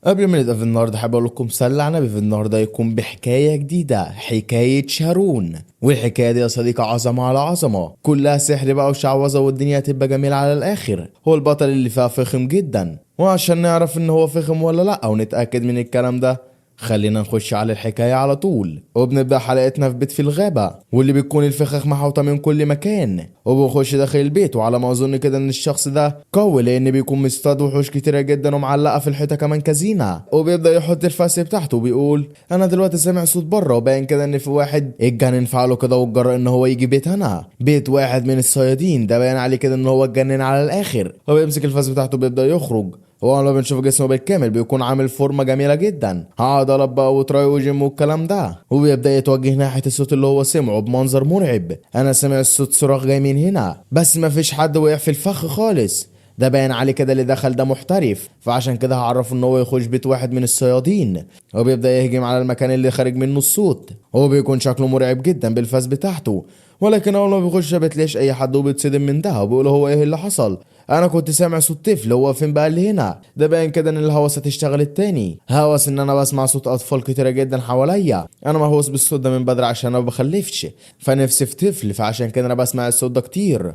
قبل ما نبدأ في النهارده حابب اقول لكم صلوا على النبي. في النهارده يكون بحكايه جديده، حكايه شارون. والحكايه دي يا صديقي عظمه على عظمه، كلها سحر بقى وشعوذه والدنيا هتبقى جميله على الاخر. هو البطل اللي فيها فخم جدا، وعشان نعرف ان هو فخم ولا لا ونتاكد من الكلام ده خلينا نخش على الحكاية على طول. وبنبدأ حلقتنا في بيت في الغابة، واللي بتكون الفخاخ محوطة من كل مكان. وبنخش داخل البيت، وعلى ما أظن كده إن الشخص ده قوي، لأن بيكون مصطاد وحوش كتيرة جدا ومعلقة في الحيطة كمان كزينة. وبيبدأ يحط الفاس بتاعته وبيقول أنا دلوقتي سامع صوت بره، وباين كده إن في واحد اتجنن فعله كده واتجرأ إن هو يجي بيت أنا، بيت واحد من الصيادين ده. باين عليه كده إن هو اتجنن على الآخر. هو بيمسك الفاس بتاعته بيبدأ يخرج. هو لما بنشوف جسمه بالكامل بيكون عامل فورمه جميله جدا، عضلات بقى وتراي وجيم والكلام ده. وبيبدا يتوجه ناحيه الصوت اللي هو سمعه بمنظر مرعب. انا سامع الصوت صراخ جاي من هنا، بس ما فيش حد وقع في الفخ خالص. ده باين عليه كده اللي دخل ده محترف، فعشان كده هعرفه ان هو يخش بيت واحد من الصيادين. وبيبدا يهجم على المكان اللي خارج منه الصوت. هو بيكون شكله مرعب جدا بالفاس بتاعته، ولكن اول ما بيخش بتلاقيش اي حد وبيتصدم من ده وبيقول هو ايه اللي حصل. انا كنت سامع صوت طفل، هو فين بقى اللي هنا؟ ده باين كده ان الهوس هتشتغل التاني، هوس ان انا بسمع صوت اطفال كتيره جدا حواليا. انا مهووس بالصوت ده من بدري عشان انا ما بخلفش، فنفسي في طفل، فعشان كده انا بسمع الصوت ده كتير.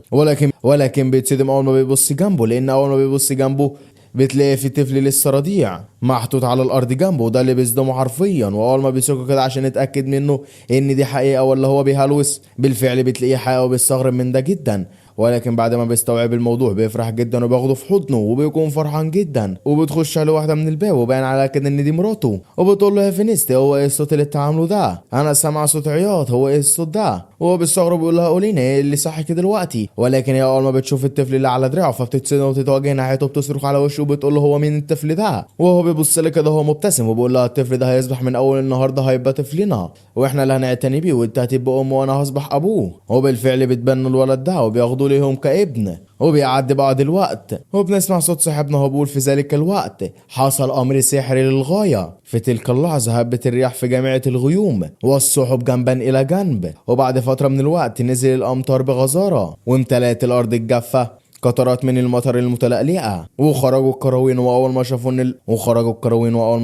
ولكن بيتصدم اول ما بيبص جنبه، لان اول ما بيبص جنبه بتلاقي في طفل لسه رضيع محطوط على الارض جنبه، وده اللي بيصدمه حرفيا. واول ما بيسوقه كده عشان يتاكد منه ان دي حقيقه ولا هو بيهلوس، بالفعل بتلاقيه حقيقه وبيستغرب من ده جدا. ولكن بعد ما بيستوعب الموضوع بيفرح جدا وبياخده في حضنه وبيكون فرحان جدا. وبتخش على واحده من الباب وباين عليها كده ان دي مراته، وبتقول له يا فينيستي هو ايه الصوت اللي بتعمله ده؟ انا سامع صوت عياط، هو ايه الصوت ده؟ وهو بيستغرب بيقول لها قولي لي ايه اللي صحك دلوقتي؟ ولكن هي اول ما بتشوف الطفل اللي على دراعه فبتتصدم وتتوجه ناحيته وبتصرخ على وشه وبتقول له هو مين الطفل ده؟ وهو بيبص لها كده وهو مبتسم وبيقول لها الطفل ده هيصبح من اول النهارده هيبقى طفلنا، واحنا اللي هنعتني بيه، وانت هتبقى امه وانا هصبح ابوه. وبالفعل بتبنوا الولد ده وبياخدوا ليهم كابن. وبيعدي بعض الوقت وبنسمع صوت صاحبنا هو بيقول في ذلك الوقت حصل امر سحري للغايه. في تلك اللحظه هبت الرياح في جامعه الغيوم والسحب جنبا الى جنب، وبعد فتره من الوقت نزل الامطار بغزاره وامتلأت الارض الجافه قطرات من المطر المتلألئة. وخرجوا الكروين واول ما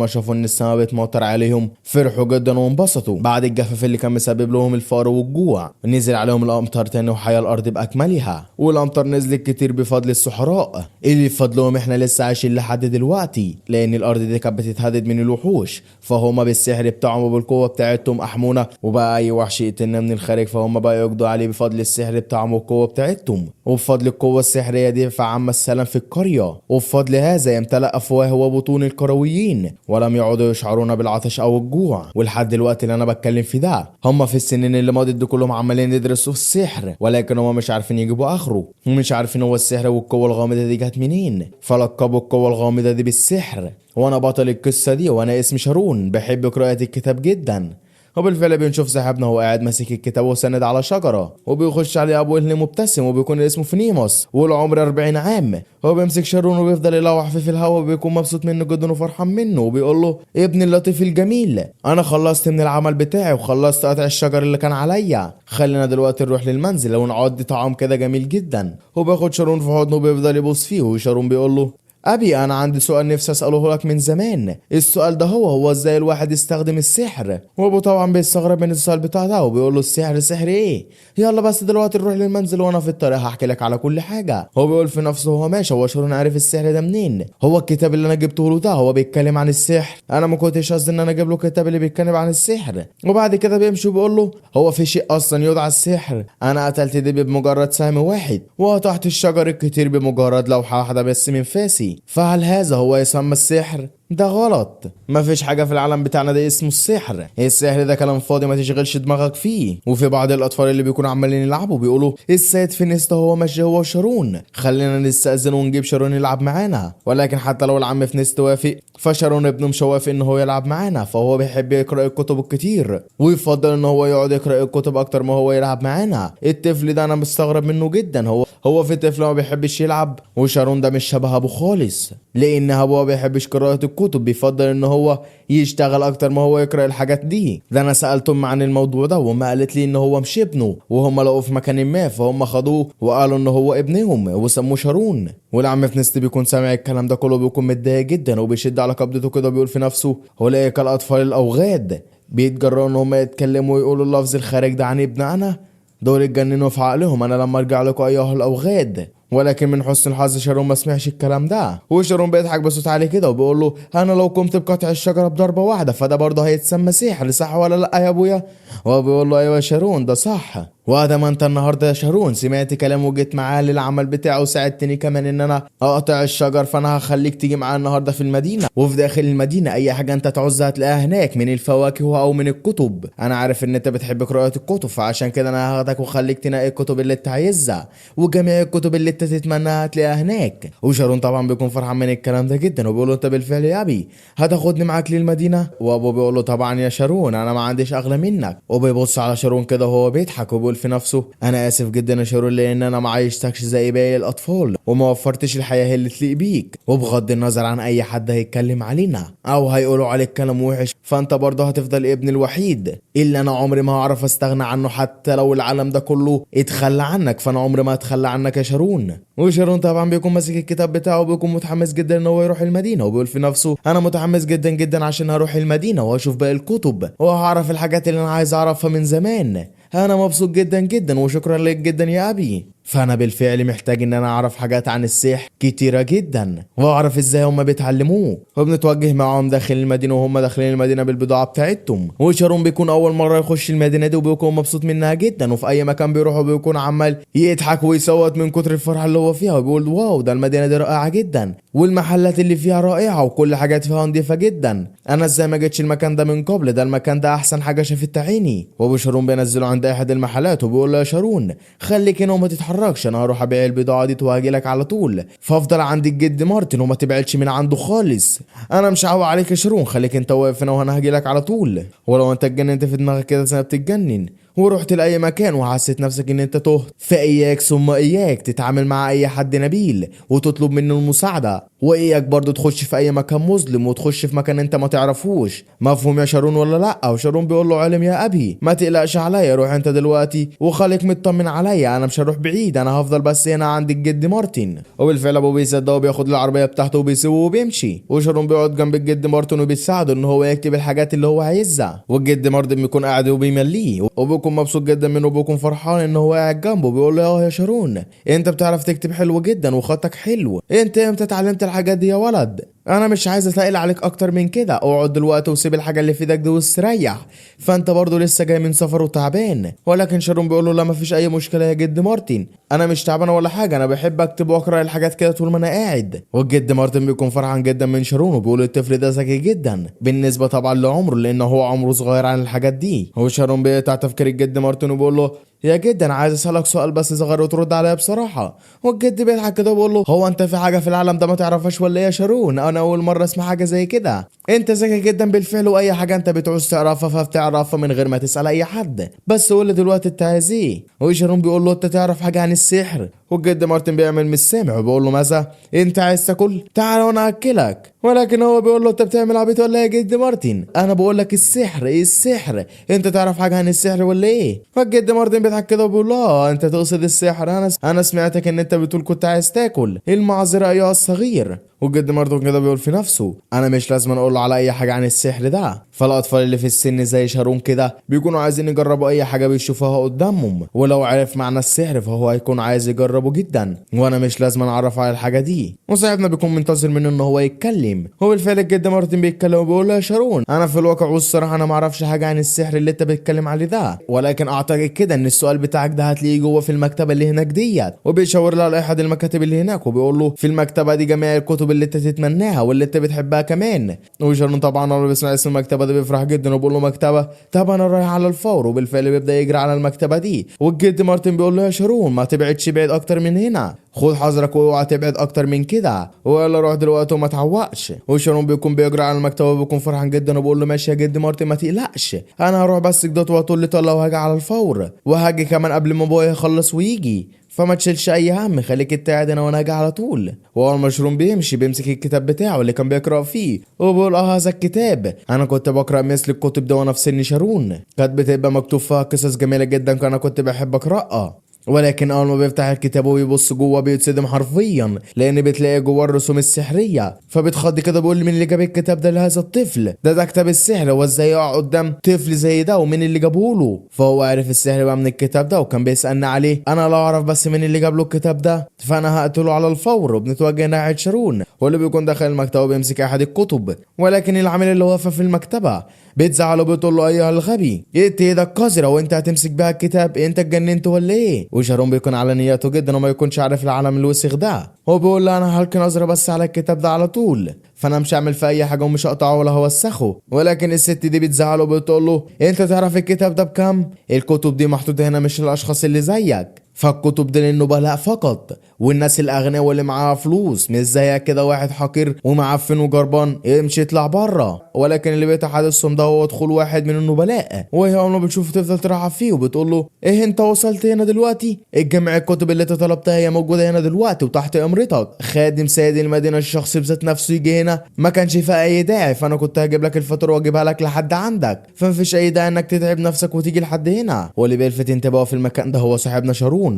شافوا ان السماء بتمطر عليهم فرحوا جدا وانبسطوا. بعد الجفاف اللي كان مسبب لهم الفقر والجوع نزل عليهم الامطار تاني وحيا الارض باكملها. والامطار نزلت كتير بفضل السحراء اللي بفضلهم احنا لسه عايشين لحد دلوقتي، لان الارض دي كانت بتتهدد من الوحوش، فهم بالسحر بتاعهم وبالقوه بتاعتهم احمونا. وبقى اي وحش يقتلنا من الخارج فهم بقى يقضوا عليه بفضل السحر بتاعهم والقوه بتاعتهم. وبفضل القوه السحريه دي فعم السلام في القريه، وبفضل هذا يمتلأ افواه وبطون الكرويين ولم يعودوا يشعرون بالعطش او الجوع. ولحد دلوقتي اللي انا بتكلم في ده هم في السنين اللي ماضت دي كلهم عمالين يدرسوا السحر، ولكن هم مش عارفين يجيبوا اخره، ومش عارفين هو السحر والقوه الغامضه دي جت منين، فلقبوا القوه الغامضه دي بالسحر. وانا بطل القصه دي، وانا اسمي شارون بحب قراءه الكتاب جدا. وبالفعل بنشوف صاحبنا وهو قاعد ماسك الكتاب وسند على شجرة، وبيخش عليه أبو وجه مبتسم وبيكون اسمه فينيموس والعمر 40 عام. هو بيمسك شارون وبيفضل يلوح فيه في الهواء وبيكون مبسوط منه جدا وفرحان منه وبيقول له ابن اللطيف الجميل، أنا خلصت من العمل بتاعي وخلصت قطع الشجر اللي كان عليا، خلينا دلوقتي نروح للمنزل ونعد طعام كده جميل جدا. وبياخد شارون في حضنه وبيفضل يبوس فيه، وشارون بيقول له أبي أنا عندي سؤال نفسي أسأله لك من زمان. السؤال ده هو إزاي الواحد يستخدم السحر؟ وأبو طبعا بيستغرب من السؤال بتاع ده وبيقول له السحر سحر إيه؟ يلا بس دلوقتي نروح للمنزل وأنا في الطريق هحكي لك على كل حاجة. هو بيقول في نفسه هو ماشي، هو شارون عارف السحر ده منين؟ هو الكتاب اللي أنا جبته له ده هو بيتكلم عن السحر، أنا ما كنتش قصدي إن أنا أجيب له كتاب اللي بيتكلم عن السحر. وبعد كده بيمشي وبيقول له هو في شيء أصلا يدعى السحر؟ أنا قتلت دب بمجرد سهم واحد وقطعت الشجر الكتير بمجرد لوحة واحدة بس من فاسي، فهل هذا هو يسمى السحر؟ ده غلط، مفيش حاجة في العالم بتاعنا ده اسمه السحر. السحر ده كلام فاضي ما تشغلش دماغك فيه. وفي بعض الأطفال اللي بيكونوا عمالين يلعبوا بيقولوا السيد فينيستا هو ماشي هو وشارون، خلينا نستأذن ونجيب شارون يلعب معانا. ولكن حتى لو العم فينيست وافق فشارون ابنه مش وافق ان هو يلعب معانا، فهو بيحب يقرأ الكتب الكتير ويفضل ان هو يقعد يقرأ الكتب اكتر ما هو يلعب معانا. الطفل ده انا مستغرب منه جدا، هو في طفل ما بيحبش يلعب، وشارون ده مش شبه ابوه خالص، لان ابوه ما بيحبش قراءة الكتب الكتب بيفضل ان هو يشتغل اكتر ما هو يقرأ الحاجات دي. ده انا سألتهم عن الموضوع ده وما قالت لي ان هو مش ابنه، وهم لقوه في مكان ما فهم خدوه وقالوا ان هو ابنهم وسموه شارون. والعم فنست بيكون سامع الكلام ده كله بيكون متضايق جدا وبيشد على قبضته كده وبيقول في نفسه اولئك الاطفال الاوغاد بيتجرؤوا ان هم يتكلموا ويقولوا اللفظ الخارج ده عن ابن انا، دول اتجننوا في عقلهم. انا لما ارجع لكم ايها الاوغاد. ولكن من حسن الحظ شارون ما سمعش الكلام ده، وشارون بيضحك بصوت عالي كده وبيقول له انا لو قمت بقطع الشجره بضربه واحده فده برضه هيتسمى سحر، صح ولا لا يا ابويا؟ وهو بيقول له ايوه يا شارون ده صح. وهذا ما انت النهارده يا شارون سمعت كلامه وجيت معاه للعمل بتاعه وساعدتني كمان ان انا اقطع الشجر، فانا هخليك تيجي معاه النهارده في المدينه، وفي داخل المدينه اي حاجه انت تعوزها هتلاقيها هناك من الفواكه او من الكتب. انا عارف ان انت بتحب قراءه الكتب فعشان كده انا هاخدك وخليك تنقي الكتب اللي انت عايزها، وجميع الكتب اللي انت تتمناها هتلاقيها هناك. وشارون طبعا بيكون فرحان من الكلام ده جدا وبيقول له انت بالفعل يا ابي هتاخدني معاك للمدينه؟ وابو بيقول له طبعا يا شارون انا ما عنديش اغلى منك. وبيبص على شارون كده وهو بيضحك وبيقول في نفسه انا اسف جدا يا شارون لان انا ما عايشتكش زي باقي الاطفال وما وفرتش الحياه اللي تليق بيك، وبغض النظر عن اي حد هيتكلم علينا او هيقولوا عليك كلام وحش فانت برضه هتفضل ابني الوحيد اللي انا عمري ما هعرف استغنى عنه، حتى لو العالم ده كله اتخلى عنك فانا عمري ما اتخلى عنك يا شارون. وشارون طبعا بيكون ماسك الكتاب بتاعه وبيكون متحمس جدا ان هو يروح المدينه، وبيقول في نفسه انا متحمس جدا جدا عشان هروح المدينه واشوف باقي الكتب وهعرف الحاجات اللي انا عايز اعرفها من زمان. انا مبسوط جدا جدا وشكرا لك جدا يا ابي. فانا بالفعل محتاج ان انا اعرف حاجات عن السحر كتيرة جدا واعرف ازاي هم بيتعلموه. وبنتوجه معاهم داخل المدينة وهم داخلين المدينة بالبضاعة بتاعتهم. وشارون بيكون اول مرة يخش المدينة دي وبيكون مبسوط منها جدا، وفي اي مكان بيروحوا بيكون عمال يضحك ويصوت من كتر الفرحة اللي هو فيها وبيقول واو ده المدينة دي رائعة جدا والمحلات اللي فيها رائعة وكل حاجات فيها نظيفة جدا، انا ازاي ما جيتش المكان ده من قبل؟ ده المكان ده احسن حاجة شافتها عيني. وابو شارون بينزله عند احد المحلات وبيقول له يا شارون خليك هنا وما تتحركش، انا هروح ابيع البضاعه دي وهاجي لك على طول، فافضل عند الجد مارتن وما تبعدش من عنده خالص. انا مش عاوي عليك يا شارون، خليك انت واقف هنا وانا هاجي لك على طول. ولو انت اتجننت في دماغك كده زي ما بتتجنن ورحت لاي مكان وحسيت نفسك ان انت تهت فاياك ثم اياك تتعامل مع اي حد نبيل وتطلب منه المساعده، واياك برضه تخش في اي مكان مظلم وتخش في مكان انت ما تعرفوش. مفهوم يا شارون ولا لا؟ وشارون بيقول له علم يا ابي، ما تقلقش عليا، روح انت دلوقتي وخليك مطمن عليا، انا مش هروح بعيد، انا هفضل بس هنا عند الجد مارتن. وبالفعل ابو بيصدق وبياخد العربيه بتاعته وبيسوق وبيمشي، وشارون بيقعد جنب الجد مارتن وبيساعده ان هو يكتب الحاجات اللي هو عايزها، والجد مارتن بيكون قاعد وبيمليه وبيكون مبسوط جدا منه وبيكون فرحان ان هو قاعد جنبه. بيقول له يا شارون انت بتعرف تكتب حلو جدا وخطك حلو، انت امتى اتعلمت الحاجات دي يا ولد؟ انا مش عايز اتقل عليك اكتر من كده، اقعد دلوقتي وسيب الحاجه اللي في ايدك دي واستريح، فانت برضو لسه جاي من سفر وتعبان. ولكن شارون بيقول له لا مفيش اي مشكله يا جد مارتن، انا مش تعبان ولا حاجه، انا بحب اكتب واقرا الحاجات كده طول ما انا قاعد. والجد مارتن بيكون فرحان جدا من شارون وبيقول الطفل ده ذكي جدا بالنسبه طبعا لعمره لان هو عمره صغير عن الحاجات دي. وشارون بيقطع تفكير الجد مارتن وبيقول له يا جد انا عايز اسالك سؤال بس صغير وترد عليا بصراحه. والجد بيضحك كده وبيقول له هو انت في حاجه في العالم ده ما تعرفهاش ولا ايه يا شارون؟ انا اول مره اسمع حاجه زي كده، انت ذكي جدا بالفعل واي حاجه انت بتعوز تعرفها فبتعرفها من غير ما تسال اي حد، بس قول لي دلوقتي انت عايز ايه؟ وشارون بيقول له انت تعرف حاجه عن السحر؟ والجد مارتن بيعمل مش سامع وبيقول له ماذا؟ انت عايز تاكل؟ تعال وانا اكلك. ولكن هو بيقول له انت بتعمل عبيط ولا ايه يا جد مارتن؟ انا بقول لك السحر، ايه السحر؟ انت تعرف حاجه عن السحر ولا ايه؟ فالجد مارتن بيضحك كده وبيقول له انت تقصد السحر، انا سمعتك ان انت بتقول كنت عايز تاكل، المعذره ايها الصغير. والجد مارتن كده بيقول في نفسه انا مش لازم اقول له على اي حاجه عن السحر ده، فالاطفال اللي في السن زي شارون كده بيكونوا عايزين يجربوا اي حاجه بيشوفوها قدامهم، ولو عرف معنى السحر فهو هيكون عايز يجربه جدا، وانا مش لازم اعرف على الحاجه دي. وصاحبنا بيكون منتظر منه ان هو يتكلم، وبالفعل الجد مارتن بيتكلم وبيقول له يا شارون انا في الواقع والصراحه انا ما اعرفش حاجه عن السحر اللي انت بتتكلم عليه ده، ولكن اعتقد كده ان السؤال بتاعك ده هتلاقيه جوه في المكتبه اللي هناك ديت. وبيشاور له على احد المكاتب اللي هناك وبيقول له في المكتبه دي جميع الكتب اللي انت تتمناها واللي انت بتحبها كمان. وشارون طبعا اول ما بيسمع اسم المكتبه دي بيفرح جدا وبيقول له مكتبه؟ طب انا رايح على الفور. وبالفعل بيبدا يجري على المكتبه دي، والجد مارتن بيقول له يا شارون ما تبعدش بعيد اكتر اكتر من هنا، خد حذرك واوعى تبعد اكتر من كده، ويلا روح دلوقتي وما تعوقش. وشارون بيكون بيجري على المكتب وبيكون فرحان جدا وبيقول له ماشي يا جد مارتن ما تقلقش، انا هروح بس كده وهطل لي طله وهاجي على الفور، وهاجي كمان قبل ما ابويا يخلص ويجي، فما تشيلش اي هم، خليك انت قاعد انا وانا هاجي على طول. واول ما شارون بيمشي بيمسك الكتاب بتاعه اللي كان بيقرا فيه وبيقول هذا الكتاب انا كنت بقرا مثل الكتب ده وانا في سن شارون، كانت بتبقى مكتوب فيها قصص جميله جدا انا كنت بحب اقراها، ولكن اول ما بيفتح الكتاب وبيبص جوه بيتصدم حرفيا لان بتلاقي جوه الرسوم السحريه، فبيتخض كده بيقول مين اللي جاب الكتاب ده لهذا الطفل؟ ده كتاب السحر، وازاي يقع قدام طفل زي ده ومين اللي جابه له؟ فهو عرف السحر بقى من الكتاب ده وكان بيسالنا عليه، انا لو اعرف بس مين اللي جاب له الكتاب ده فانا هقتله على الفور. وبنتوجه ناحيه شارون واللي بيكون داخل المكتبه وبيمسك احد الكتب، ولكن العامل اللي واقفه في المكتبه بتزعله بتقول له ايها الغبي انت ايدك قذره وانت هتمسك بها الكتاب، انت اتجننت ولا ايه؟ وشارون بيكون على نياته جدا وما يكونش عارف العالم الوسخ ده، هو بيقول له انا هلقي نظره بس على الكتاب ده على طول، فانا مش هعمل في اي حاجه ومش هقطعه ولا هوسخه. ولكن الست دي بتزعله وبتقول له انت تعرف الكتاب ده بكام؟ الكتب دي محطوطه هنا مش للاشخاص اللي زيك، فالكتب دي للنبلاء فقط والناس الاغنياء واللي معاها فلوس، مش زيك كده واحد حقير ومعفن وجربان يمشي يطلع بره. ولكن اللي بيتحدثهم ده هو دخول واحد من النبلاء، وهي اول ما بتشوفه تفضل ترحب فيه وبتقول له ايه انت وصلت هنا دلوقتي؟ الجميع الكتب اللي انت طلبتها هي موجوده هنا دلوقتي وتحت امرتك، خادم سيد المدينه الشخصي بذات نفسه يجي هنا ما كانش فيها اي داعي، فانا كنت هجيب لك الفاتوره واجيبها لك لحد عندك، فمفيش اي داعي انك تتعب نفسك وتيجي لحد هنا. واللي بيلفت انتباهه في المكان ده هو صاحبنا شارون،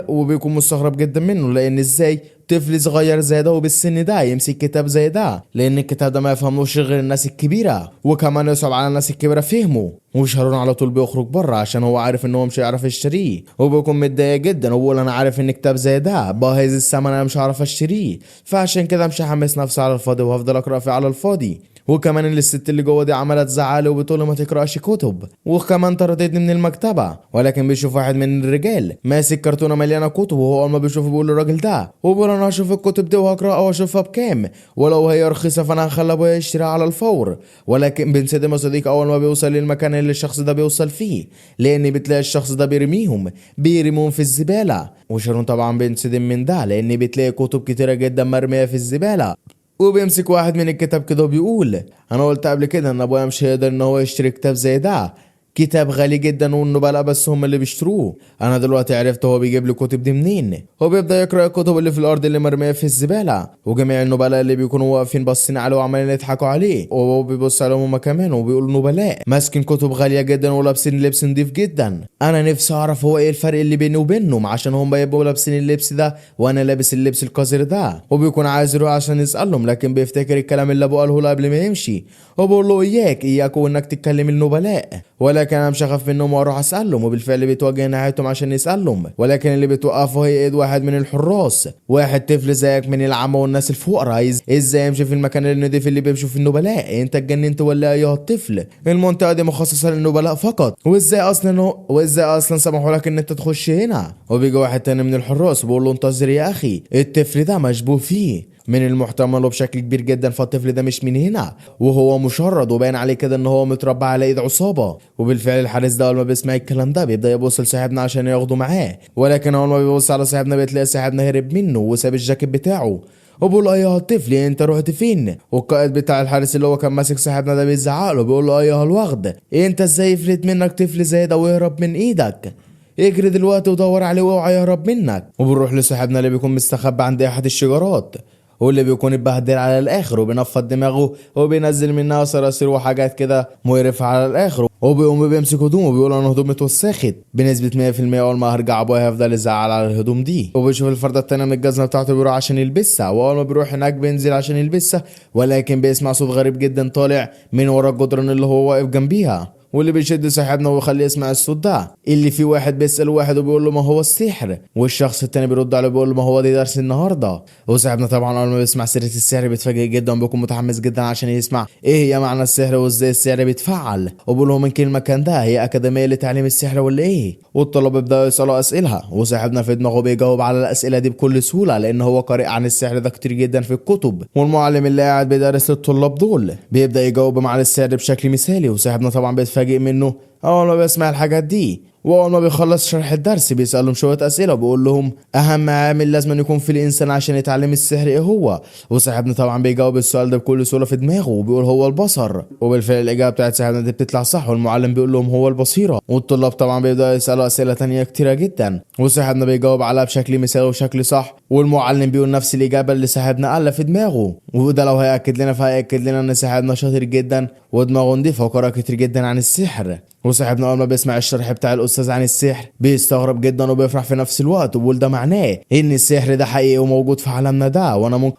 وبيكون مستغرب جدا منه لان ازاي طفل صغير زي ده وبالسن ده يمسك كتاب زي ده، لان الكتاب ده ما يفهموش غير الناس الكبيره، وكمان يصعب على الناس الكبيره فهمه. وشارون على طول بيخرج بره عشان هو عارف ان هو مش هيعرف يشتريه، وبيكون متضايق جدا وبيقول انا عارف ان كتاب زي ده باهظ الثمن انا مش هعرف اشتريه، فعشان كده مش هحمس نفسي على الفاضي وهفضل اقرا فيه على الفاضي. وكمان اللي الست اللي جوه دي عملت زعله وبتقول له ما تقراش كتب، وكمان طردتني من المكتبه. ولكن بيشوف واحد من الرجال ماسك كرتونه مليانه كتب، وهو اول ما بيشوفه بيقول للراجل ده وبيقول انا هشوف الكتب دي وهقراها واشوفها بكام، ولو هي رخيصه فانا هخلي ابويا يشتريها على الفور. ولكن بنصدم يا صديقي اول ما بيوصل للمكان اللي الشخص ده بيوصل فيه، لان بتلاقي الشخص ده بيرميهم في الزباله. وشارون طبعا بينصدم من ده لان بتلاقي كتب كتيره جدا مرميه في الزباله، وبيمسك واحد من الكتاب كده وبيقول انا قلت قبل كده ان ابويا مش هيقدر ان هو يشتري كتاب زي ده، كتاب غالي جدا والنبلاء بس هم اللي بيشتروه، انا دلوقتي عرفت هو بيجيب لي كتب دي منين. هو بيبدا يقرا الكتب اللي في الارض اللي مرميه في الزباله، وجميع النبلاء اللي بيكونوا واقفين باصين عليه وعمالين يضحكوا عليه، وهو بيبص عليهم هما كمان وبيقولوا نبلاء ماسكين كتب غاليه جدا ولابسين لبس نضيف جدا، انا نفسي اعرف هو ايه الفرق اللي بيني وبينهم عشان هم يبقوا لابسين اللبس ده وانا لابس اللبس القذر ده. وبيكون عايز يروح عشان يسالهم لكن بيفتكر الكلام اللي ابوه قاله له قبل ما يمشي، وبيقول له اياك وانك تتكلم النبلاء، ولكن انا مش هخاف منهم واروح اسالهم. وبالفعل بيتوجه ناحيتهم عشان يسالهم، ولكن اللي بتوقفه هي ايد واحد من الحراس، واحد طفل زيك من العامه والناس الفقراء ازاي يمشي في المكان النضيف اللي بيمشوا في النبلاء؟ انت اتجننت ولا ايها الطفل؟ المنطقه دي مخصصه للنبلاء فقط، وازاي اصلا سمحوا لك ان انت تخش هنا؟ وبيجي واحد تاني من الحراس وبيقول له انتظر يا اخي، الطفل ده مشبوه فيه من المحتمل وبشكل كبير جدا، فالطفل ده مش من هنا وهو مشرد وباين عليه كده ان هو متربى على ايد عصابه. وبالفعل الحارس ده اول ما بيسمع الكلام ده بيبدا يبص لصاحبنا عشان ياخده معاه، ولكن اول ما بيبص على صاحبنا بتلاقي صاحبنا هرب منه وساب الجاكيت بتاعه، وبقول ايها الطفل انت رحت فين؟ والقائد بتاع الحارس اللي هو كان ماسك صاحبنا ده بيزعق له بيقول له ايها الوغد انت ازاي يفلت منك طفل زي ده ويهرب من ايدك؟ اجري دلوقتي ودور عليه واوعى يهرب منك. وبنروح لصاحبنا اللي بيكون مستخبى عند احد الشجرات، واللي بيكون اتبهدل على الاخر وبينفض دماغه وبينزل منها صراصير وحاجات كده مقرفه على الاخر، وبيقوم بيمسك هدومه وبيقول انا هدومي اتوسخت بنسبه 100%، اول ما هرجع ابويا هيفضل يزعل على الهدوم دي. وبيشوف الفرده التانيه من الجزمه بتاعته بيروح عشان يلبسها، واول ما بيروح هناك بينزل عشان يلبسها، ولكن بيسمع صوت غريب جدا طالع من ورا الجدران اللي هو واقف جنبيها، واللي بيشد صاحبنا ويخليه يسمع الصوت ده اللي فيه واحد بيسأل واحد وبيقول له ما هو السحر، والشخص التاني بيرد عليه بيقول له ما هو دي درس النهارده. وصاحبنا طبعا اول ما بيسمع سيره السحر بيتفاجئ جدا وبيكون متحمس جدا عشان يسمع ايه هي معنى السحر وازاي السحر بيتفعل، وبيقول له من كل المكان ده هي اكاديميه لتعليم السحر ولا ايه؟ والطلاب بيبداوا يسالوا اسئله، وصاحبنا في دماغه بيجاوب على الاسئله دي بكل سهوله لان هو قارئ عن السحر ده كتير جدا في الكتب، والمعلم اللي قاعد بيدرس للطلاب دول بيبدا يجاوب عن السحر بشكل مثالي، وصاحبنا طبعا بيتفاجئ منه اول ما بيسمع الحاجات دي، واول ما بيخلص شرح الدرس بيسالهم شويه اسئله وبيقول لهم اهم عامل لازم يكون في الانسان عشان يتعلم السحر ايه هو. وصاحبنا طبعا بيجاوب السؤال ده بكل سهوله في دماغه وبيقول هو البصر، وبالفعل الاجابه بتاعت صاحبنا دي بتطلع صح، والمعلم بيقول لهم هو البصيره. والطلاب طبعا بيبداوا يسالوا اسئله تانية كتيره جدا وصاحبنا بيجاوب عليها بشكل مثالي وشكل صح، والمعلم بيقول نفس الاجابه اللي صاحبنا قالها في دماغه. وده لو هياكد لنا فهياكد لنا ان صاحبنا شاطر جدا ودماغه نضيفه وقرا كتير جدا عن السحر. وصاحبنا اول ما بيسمع الشرح بتاع الاستاذ عن السحر بيستغرب جدا وبيفرح في نفس الوقت وبيقول ده معناه ان السحر ده حقيقي وموجود في عالمنا ده،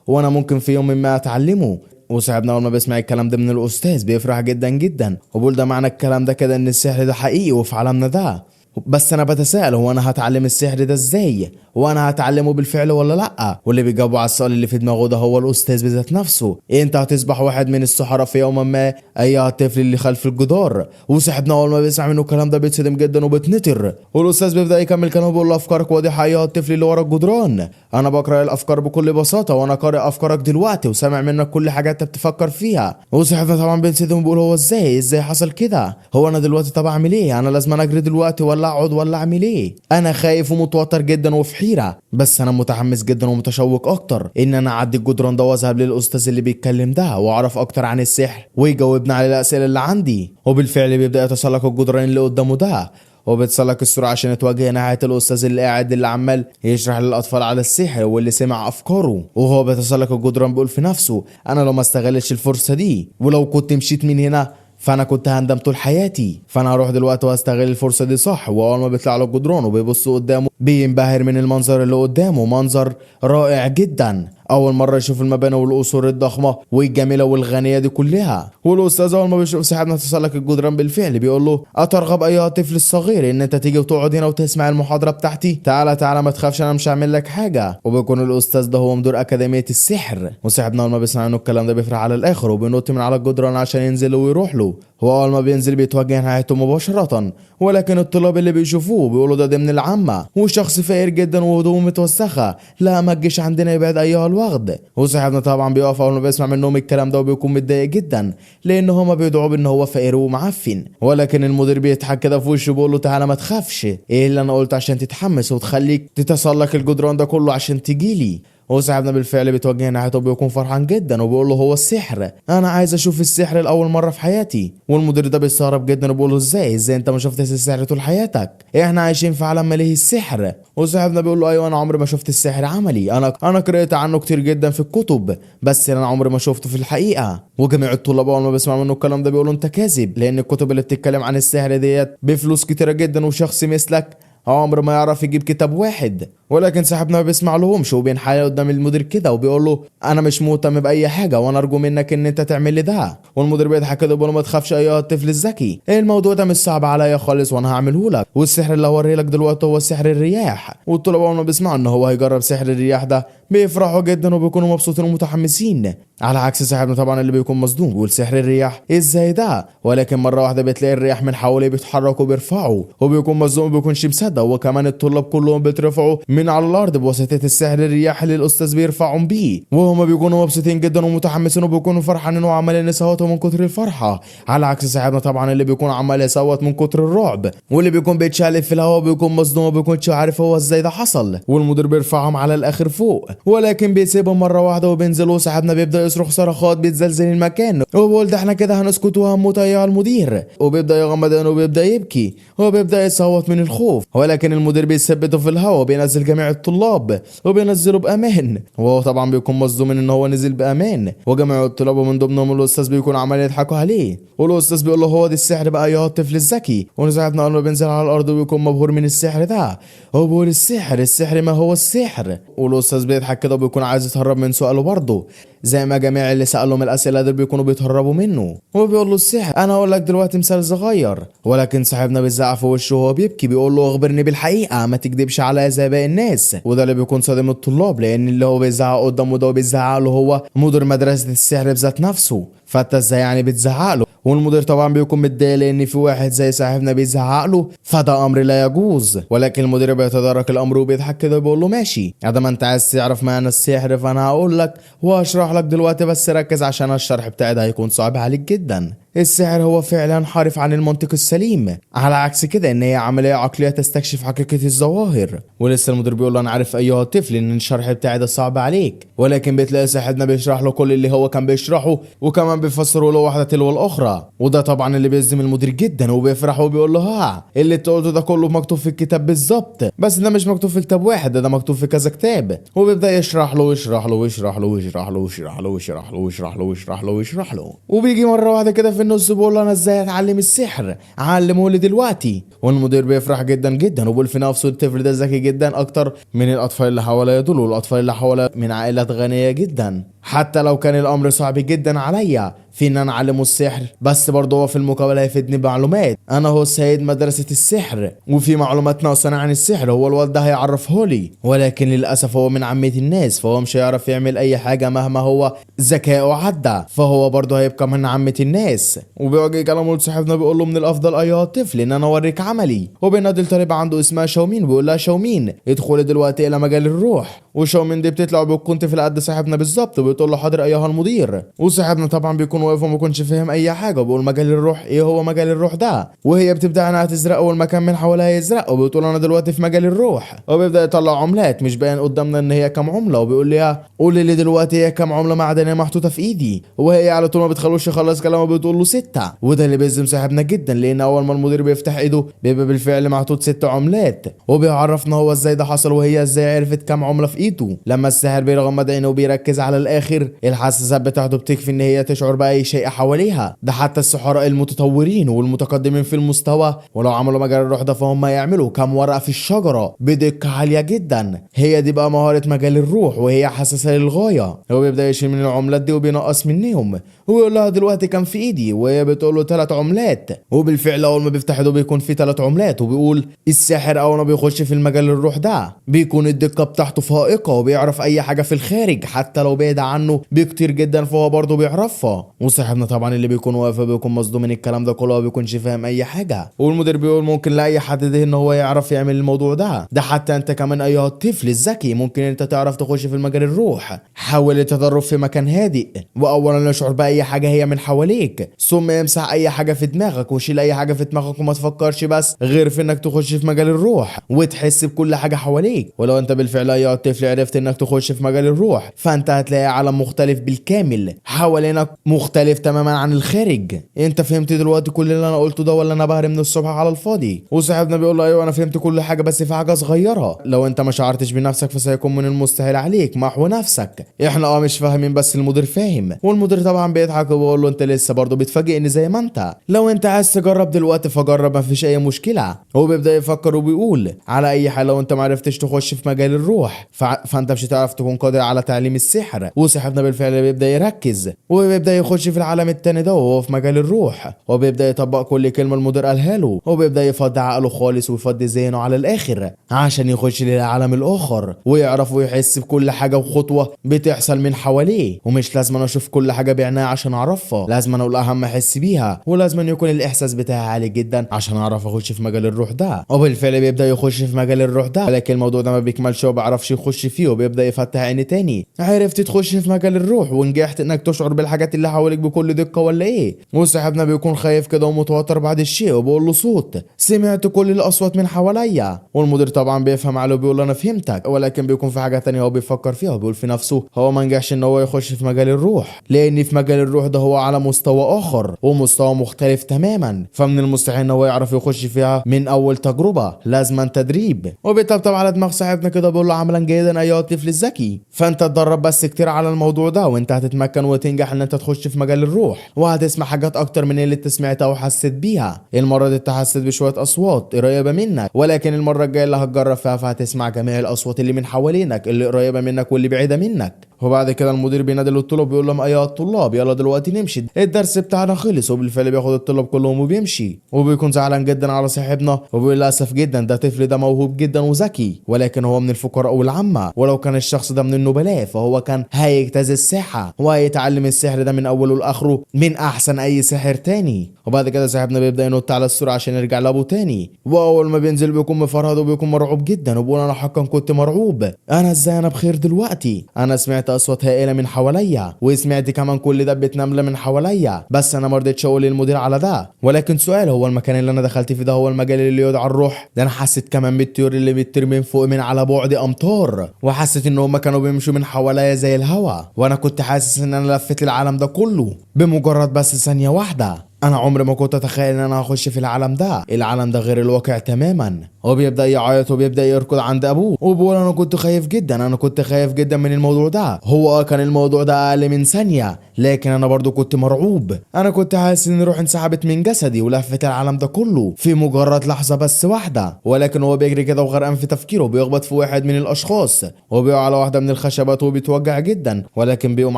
وانا ممكن في يوم ما اتعلمه. وصاحبنا اول ما بيسمع الكلام ده من الاستاذ بيفرح جدا جدا وبيقول ده معنى الكلام ده كده ان السحر ده حقيقي وفي عالمنا ده. بس انا بتساءل هو انا هتعلم السحر ده ازاي؟ وانا هتعلمه بالفعل ولا لا؟ واللي بيجاوبوا على السؤال اللي في دماغه ده هو الاستاذ بذات نفسه. انت هتصبح واحد من السحرة في يوم ما ايها الطفل اللي خلف الجدار. وصاحبنا اول ما بيسمع منه الكلام ده بيتصدم جدا وبتنطر، والاستاذ بيبدا يكمل كلامه بيقول له افكارك واضحه ايها الطفل اللي ورا الجدران، انا بقرا الافكار بكل بساطه وانا قارئ افكارك دلوقتي وسامع منك كل حاجه انت بتفكر فيها. وصاحبنا طبعا بينصدم وبيقول هو ازاي حصل كده؟ هو انا دلوقتي طب اعمل ايه؟ انا لازم اجري دلوقتي ولا اقعد ولا اعمل ايه؟ انا خايف ومتوتر جدا وفي حيره، بس انا متحمس جدا ومتشوق اكتر ان انا اعدي الجدران ده واذهب للاستاذ اللي بيتكلم ده واعرف اكتر عن السحر ويجاوبنا على الاسئله اللي عندي. وبالفعل بيبدا يتسلق الجدران اللي قدامه ده وبيتسلق السور عشان يتواجه ناحيه الاستاذ اللي قاعد اللي عمال يشرح للاطفال على السحر واللي سمع افكاره. وهو بيتسلق الجدران بيقول في نفسه انا لو ما استغلتش الفرصه دي ولو كنت مشيت من هنا فانا كنت هندم طول حياتي، فانا هروح دلوقتي واستغل الفرصه دي صح. واول ما بيطلع له الجدران وبيبص قدامه بينبهر من المنظر اللي قدامه، منظر رائع جدا، اول مره يشوف المباني والقصور الضخمه والجميله والغنيه دي كلها. والاستاذ اول ما بيشوف صاحبنا تسلق الجدران بالفعل بيقول له اترغب ايها الطفل الصغير ان انت تيجي وتقعد هنا وتسمع المحاضره بتاعتي؟ تعالى ما تخافش انا مش هعمل لك حاجه. وبيكون الاستاذ ده هو مدير اكاديميه السحر. وصاحبنا اول ما بيسمع انه الكلام ده بيفرح على الاخر وبينط من على الجدران عشان ينزل ويروح له. هو اول ما بينزل بيتوجه ناحيته مباشره، ولكن الطلاب اللي بيشوفوه بيقولوا ده ضمن العامه وشخص فقير جدا وهدومه متوسخه، لا ما تجيش عندنا يبعد ايها الوغد. وصاحبنا طبعا بيقف اول ما بيسمع منهم الكلام ده وبيكون متضايق جدا لان هما بيدعوا بان هو فقير ومعفن، ولكن المدير بيضحك كده في وشه بيقول له تعالى ما تخافش، ايه اللي انا قلت عشان تتحمس وتخليك تتسلق الجدران ده كله عشان تجيلي. وصاحبنا بالفعل بيتوجه ناحيته وبيكون فرحان جدا وبيقول له هو السحر، انا عايز اشوف السحر لاول مره في حياتي. والمدير ده بيستغرب جدا وبيقول له ازاي انت ما شفتش السحر طول حياتك؟ احنا عايشين في عالم مليه السحر. وصاحبنا بيقول له ايوه انا عمري ما شفت السحر عملي، انا قرأت عنه كتير جدا في الكتب بس انا عمري ما شفته في الحقيقه. وجميع الطلاب اول ما بيسمعوا منه الكلام ده بيقولوا انت كاذب، لان الكتب اللي بتتكلم عن السحر ديت بفلوس كتيره جدا وشخص مثلك عمر ما يعرف يجيب كتاب واحد. ولكن صاحبنا ما بيسمع لهمش وبينحاول قدام المدير كده وبيقول له انا مش مهتم باي حاجه وانا ارجو منك ان انت تعمل لي ده. والمدير بيضحك كده وبيقول له ما تخافش ايها الطفل الذكي، الموضوع ده مش صعب عليا خالص وانا هعمله لك، والسحر اللي هوريه لك دلوقتي هو سحر الرياح. والطلاب اول ما بيسمعوا ان هو هيجرب سحر الرياح ده بيفرحوا جدا وبيكونوا مبسوطين ومتحمسين، على عكس صاحبنا طبعا اللي بيكون مصدوم بيقول سحر الرياح ازاي ده؟ ولكن مره واحده بتلاقي الرياح من حواليه بيتحركوا وبيرفعوا وبيكون مصدوم وبيكونش مصدق، وكمان الطلاب كلهم بيترفعوا من على الارض بواسطه السحر الرياح اللي الاستاذ بيرفعهم بيه، وهم بيكونوا مبسوطين جدا ومتحمسين وبيكونوا فرحانين وعمالين يصوتوا من كتر الفرحه، على عكس صاحبنا طبعا اللي بيكون عمال يصوت من كتر الرعب واللي بيكون بيتشقلب في الهواء وبيكون مصدوم وبيكونش عارف هو ازاي ده حصل. والمدير بيرفعهم على الاخر فوق ولكن بيسيبهم مره واحده وبينزلوا. صاحبنا بيبدا يصرخ صرخات بتزلزل المكان وبيقول ده احنا كده هنسكت وهنموت ايها المدير، وبيبدا يغمض عينه وبيبدا يبكي وبيبدا يصوت من الخوف، ولكن المدير بيثبته في الهواء وبينزل جميع الطلاب وبينزله بامان، وهو طبعا بيكون مصدوم ان هو نزل بامان، وجميع الطلاب ومن ضمنهم الاستاذ بيكون عمال يضحكوا عليه، والاستاذ بيقول له هو ده السحر بقى يا الطفل الذكي. وصاحبنا اول ما بينزل على الارض وبيكون مبهور من السحر ده هو بيقول السحر ما هو السحر، والاستاذ بيضحك كده وبيكون عايز يتهرب من سؤاله برضه زي ما جميع اللي سالهم الاسئله دول بيكونوا بيتهربوا منه، وبيقول له السحر انا هقول لك دلوقتي مثال صغير، ولكن صاحبنا بيزعق في وشه وهو بيبكي بيقول له اخبرني بالحقيقه ما تكذبش عليا زي باقي الناس. وده اللي بيكون صادم الطلاب لان اللي هو بيزعق قدامه ده وبيزعق له هو مدير مدرسه السحر بذات نفسه، فانت ازاي يعني بتزعق له؟ والمدير طبعا بيكون متضايق لان في واحد زي صاحبنا بيزعق له، فده امر لا يجوز، ولكن المدير بيتدارك الامر وبيضحك كده وبيقول له ماشي ادام انت عايز تعرف معنى السحر فانا هقول لك وهشرح لك دلوقتي، بس ركز عشان الشرح بتاعي ده هيكون صعب عليك جدا. السحر هو فعلا حارف عن المنطق السليم، على عكس كده ان هي عمليه عقليه تستكشف حقيقه الظواهر. ولسه المدير بيقول له انا عارف ايها الطفل ان الشرح بتاعي ده صعب عليك، ولكن بتلاقي صاحبنا بيشرح له كل اللي هو كان بيشرحه، وكمان بيفسره له واحده تلو الاخرى. وده طبعا اللي بيصدم المدير جدا، وبيفرح وبيقول له ها اللي انت قلته ده كله مكتوب في الكتاب بالظبط، بس ده مش مكتوب في كتاب واحد، ده مكتوب في كذا كتاب. وبيبدا يشرح له ويشرح له ويشرح له ويشرح له ويشرح له ويشرح له ويشرح له ويشرح له ويشرح له. وبيجي مره واحده كده في النص بيقول له انا ازاي اتعلم السحر، علمه لي دلوقتي. والمدير بيفرح جدا جدا وبيقول في نفسه الطفل ده ذكي جدا اكتر من الاطفال اللي حواليه دول، والاطفال اللي حواليه من عائلات غنيه جدا. حتى لو كان الامر صعب جدا عليا في ان انا اعلمه السحر، بس برضه هو في المقابله هيفيدني بمعلومات. انا هو سيد مدرسه السحر، وفي معلومات ناقصه عن السحر هو الواد ده هيعرفه لي، ولكن للاسف هو من عامه الناس، فهو مش هيعرف يعمل اي حاجه مهما هو ذكائه عدى، فهو برضه هيبقى من عامه الناس. وبيواجه كلامه لصاحبنا بيقول له من الافضل ايها الطفل ان انا اوريك عملي. وبينادي الطالب عنده اسمها شاومين بيقول لها شاومين ادخلي دلوقتي الى مجال الروح. وشاومين دي بتطلع وبتكون طفل قد صاحبنا بالظبط، وبتقول له حاضر ايها المدير. وصاحبنا طبعا بيكون واقف وما يكونش فاهم اي حاجه، وبيقول مجال الروح ايه هو مجال الروح ده؟ وهي بتبدا انها تزرق والمكان من حواليها يزرق، وبتقول انا دلوقتي في مجال الروح. وبيبدا يطلع عملات مش باين قدامنا ان هي كام عمله، وبيقول لها قولي لي دلوقتي هي كام عمله معدنيه محطوطه في ايدي. وهي على طول ما بتخلوش يخلص كلامه بتقول له 6. وده اللي بيزم صاحبنا جدا، لان اول ما المدير بيفتح ايده بيبقى بالفعل محطوط 6 عملات، وبيعرفنا هو ازاي ده حصل وهي ازاي عرفت كام عمله في ايده. لما الساحر بيغمض عينه وبيركز على الاخر الحساسات بتاعته بتكفي ان هي تشعر باي شيء حواليها. ده حتى السحراء المتطورين والمتقدمين في المستوى ولو عملوا مجال الروح ده فهم يعملوا كام ورقه في الشجره بدقه عاليه جدا. هي دي بقى مهاره مجال الروح، وهي حساسه للغايه. هو بيبدا يشيل من العملات دي وبينقص منهم، ويقول لها دلوقتي كام في ايدي، وهي بتقول له 3 عملات. وبالفعل اول ما بيفتح ايده بيكون في 3 عملات. وبيقول الساحر اول ما بيخش في المجال الروح ده بيكون الدقه بتاعته فائقه، وبيعرف اي حاجه في الخارج حتى لو بعيد عنه بكتير جدا فهو برضه بيعرفها. وصاحبنا طبعا اللي بيكون واقف بيكون مصدوم من الكلام ده كله وبيكونش فاهم اي حاجه. والمدير بيقول ممكن لاي حد ده ان هو يعرف يعمل الموضوع ده حتى انت كمان ايها الطفل الذكي ممكن انت تعرف تخش في المجال الروح. حاول التدرب في مكان هادئ، واولا اشعر باي حاجه هي من حواليك، ثم امسح اي حاجه في دماغك وشيل اي حاجه في دماغك وما تفكرش بس غير في انك تخش في مجال الروح وتحس بكل حاجه حواليك. ولو انت بالفعل ايها الطفل عرفت انك تخش في مجال الروح فانت هتلاقي عالم مختلف بالكامل حوالينك، مختلف تماما عن الخارج. انت فهمت دلوقتي كل اللي انا قلته ده ولا انا بهري من الصبح على الفاضي؟ وصاحبنا بيقول له ايوه انا فهمت كل حاجه، بس في حاجه صغيره لو انت ما شعرتش بنفسك فسيكون من المستحيل عليك محو نفسك. احنا مش فاهمين بس المدير فاهم. والمدير طبعا بيضحك وبيقول له انت لسه برضه بتفاجئني زي ما انت، لو انت عايز تجرب دلوقتي فجرب ما فيش اي مشكله. هو بيبدا يفكر وبيقول على اي حال لو انت ما عرفتش تخش في مجال الروح فانت مش هتعرف تكون قادر على تعليم السحر. وصاحبنا بالفعل بيبدا يركز وبيبدا يخش في العالم التاني ده وهو في مجال الروح، وبيبدا يطبق كل كلمه المدير قالها له، وبيبدا يفضي عقله خالص ويفضي ذهنه على الاخر عشان يخش للعالم الاخر ويعرف ويحس بكل حاجه وخطوه بتحصل من حواليه. ومش لازم انا اشوف كل حاجه بعناية عشان اعرفها، لازم انا اقول اهم احس بيها، ولازم أن يكون الاحساس بتاعي عالي جدا عشان اعرف اخش في مجال الروح ده. وبالفعل بيبدا يخش في مجال الروح ده، ولكن الموضوع ده ما بيكملش وبيعرفش يخش فيه، وبيبدا يفتح عيني تاني. عرفت تخش في مجال الروح ونجحت انك تشعر بالحاجات اللي حواليك بكل دقه ولا ايه؟ وصاحبنا بيكون خايف كده ومتوتر بعد الشيء وبيقول له صوت سمعت كل الاصوات من حواليا. والمدير طبعا بيفهم عليه وبيقول له انا فهمتك، ولكن بيكون في حاجه تانية هو بيفكر فيها وبيقول في نفسه هو ما نجحش ان هو يخش في مجال الروح لان في مجال الروح ده هو على مستوى اخر ومستوى مختلف تماما، فمن المستحيل ان هو يعرف يخش فيها من اول تجربه، لازما تدريب. وبيطبطب على دماغ صاحبنا كده بيقول له عملا جيدا ايها الطفل الذكي، فانت اتدرب بس كتير على الموضوع ده وانت هتتمكن وتنجح ان انت تخش في مجال الروح، وهتسمع حاجات اكتر من اللي انت سمعتها وحسيت بيها. المره دي انت حسيت بشويه اصوات قريبه منك، ولكن المره الجايه اللي هتجرب فيها فهتسمع جميع الاصوات اللي من حوالينك اللي قريبه منك واللي بعيده منك. وبعد كده المدير بينادي للطلاب بيقول لهم ايها الطلاب يلا دلوقتي نمشي الدرس بتاعنا خلص. وبالفعل بياخد الطلاب كلهم وبيمشي، وبيكون زعلان جدا على صاحبنا وبيقول للاسف جدا ده طفل ده موهوب جدا وذكي، ولكن هو من الفقراء والعامه، ولو كان الشخص ده من النبلاء فهو كان هيجتاز الساحه وهيتعلم السحر ده من اوله لاخره من احسن اي ساحر تاني. وبعد كده صاحبنا بيبدا ينط على السور عشان يرجع لابوه تاني، واول ما بينزل بيكون مفرهد وبيكون مرعوب جدا وبيقول انا حقا كنت مرعوب، انا ازاي انا بخير دلوقتي؟ انا سمعت سمعت اصوات هائله من حواليا، وسمعت كمان كل دبة نمله من حواليا، بس انا ما رضيتش اقول للمدير على ده. ولكن سؤال، هو المكان اللي انا دخلت فيه ده هو المجال اللي يدعى الروح؟ ده انا حسيت كمان بالطيور اللي بتطير من فوق من على بعد امتار، وحسيت ان هم كانوا بيمشوا من حواليا زي الهوا، وانا كنت حاسس ان انا لفيت العالم ده كله بمجرد بس ثانيه واحده. انا عمري ما كنت اتخيل ان انا هخش في العالم ده. العالم ده غير الواقع تماما. هو بيبدا يعيط وبيبدا يركض عند ابوه وبيقول انا كنت خايف جدا، انا كنت خايف جدا من الموضوع ده. هو كان الموضوع ده اقل من ثانيه، لكن انا برضو كنت مرعوب. انا كنت حاسس ان روحي انسحبت من جسدي ولفت العالم ده كله في مجرد لحظه بس واحده. ولكن هو بيجري كده وغرقان في تفكيره، بيخبط في واحد من الاشخاص وبيقع على واحده من الخشبات وبيتوجع جدا، ولكن بيقوم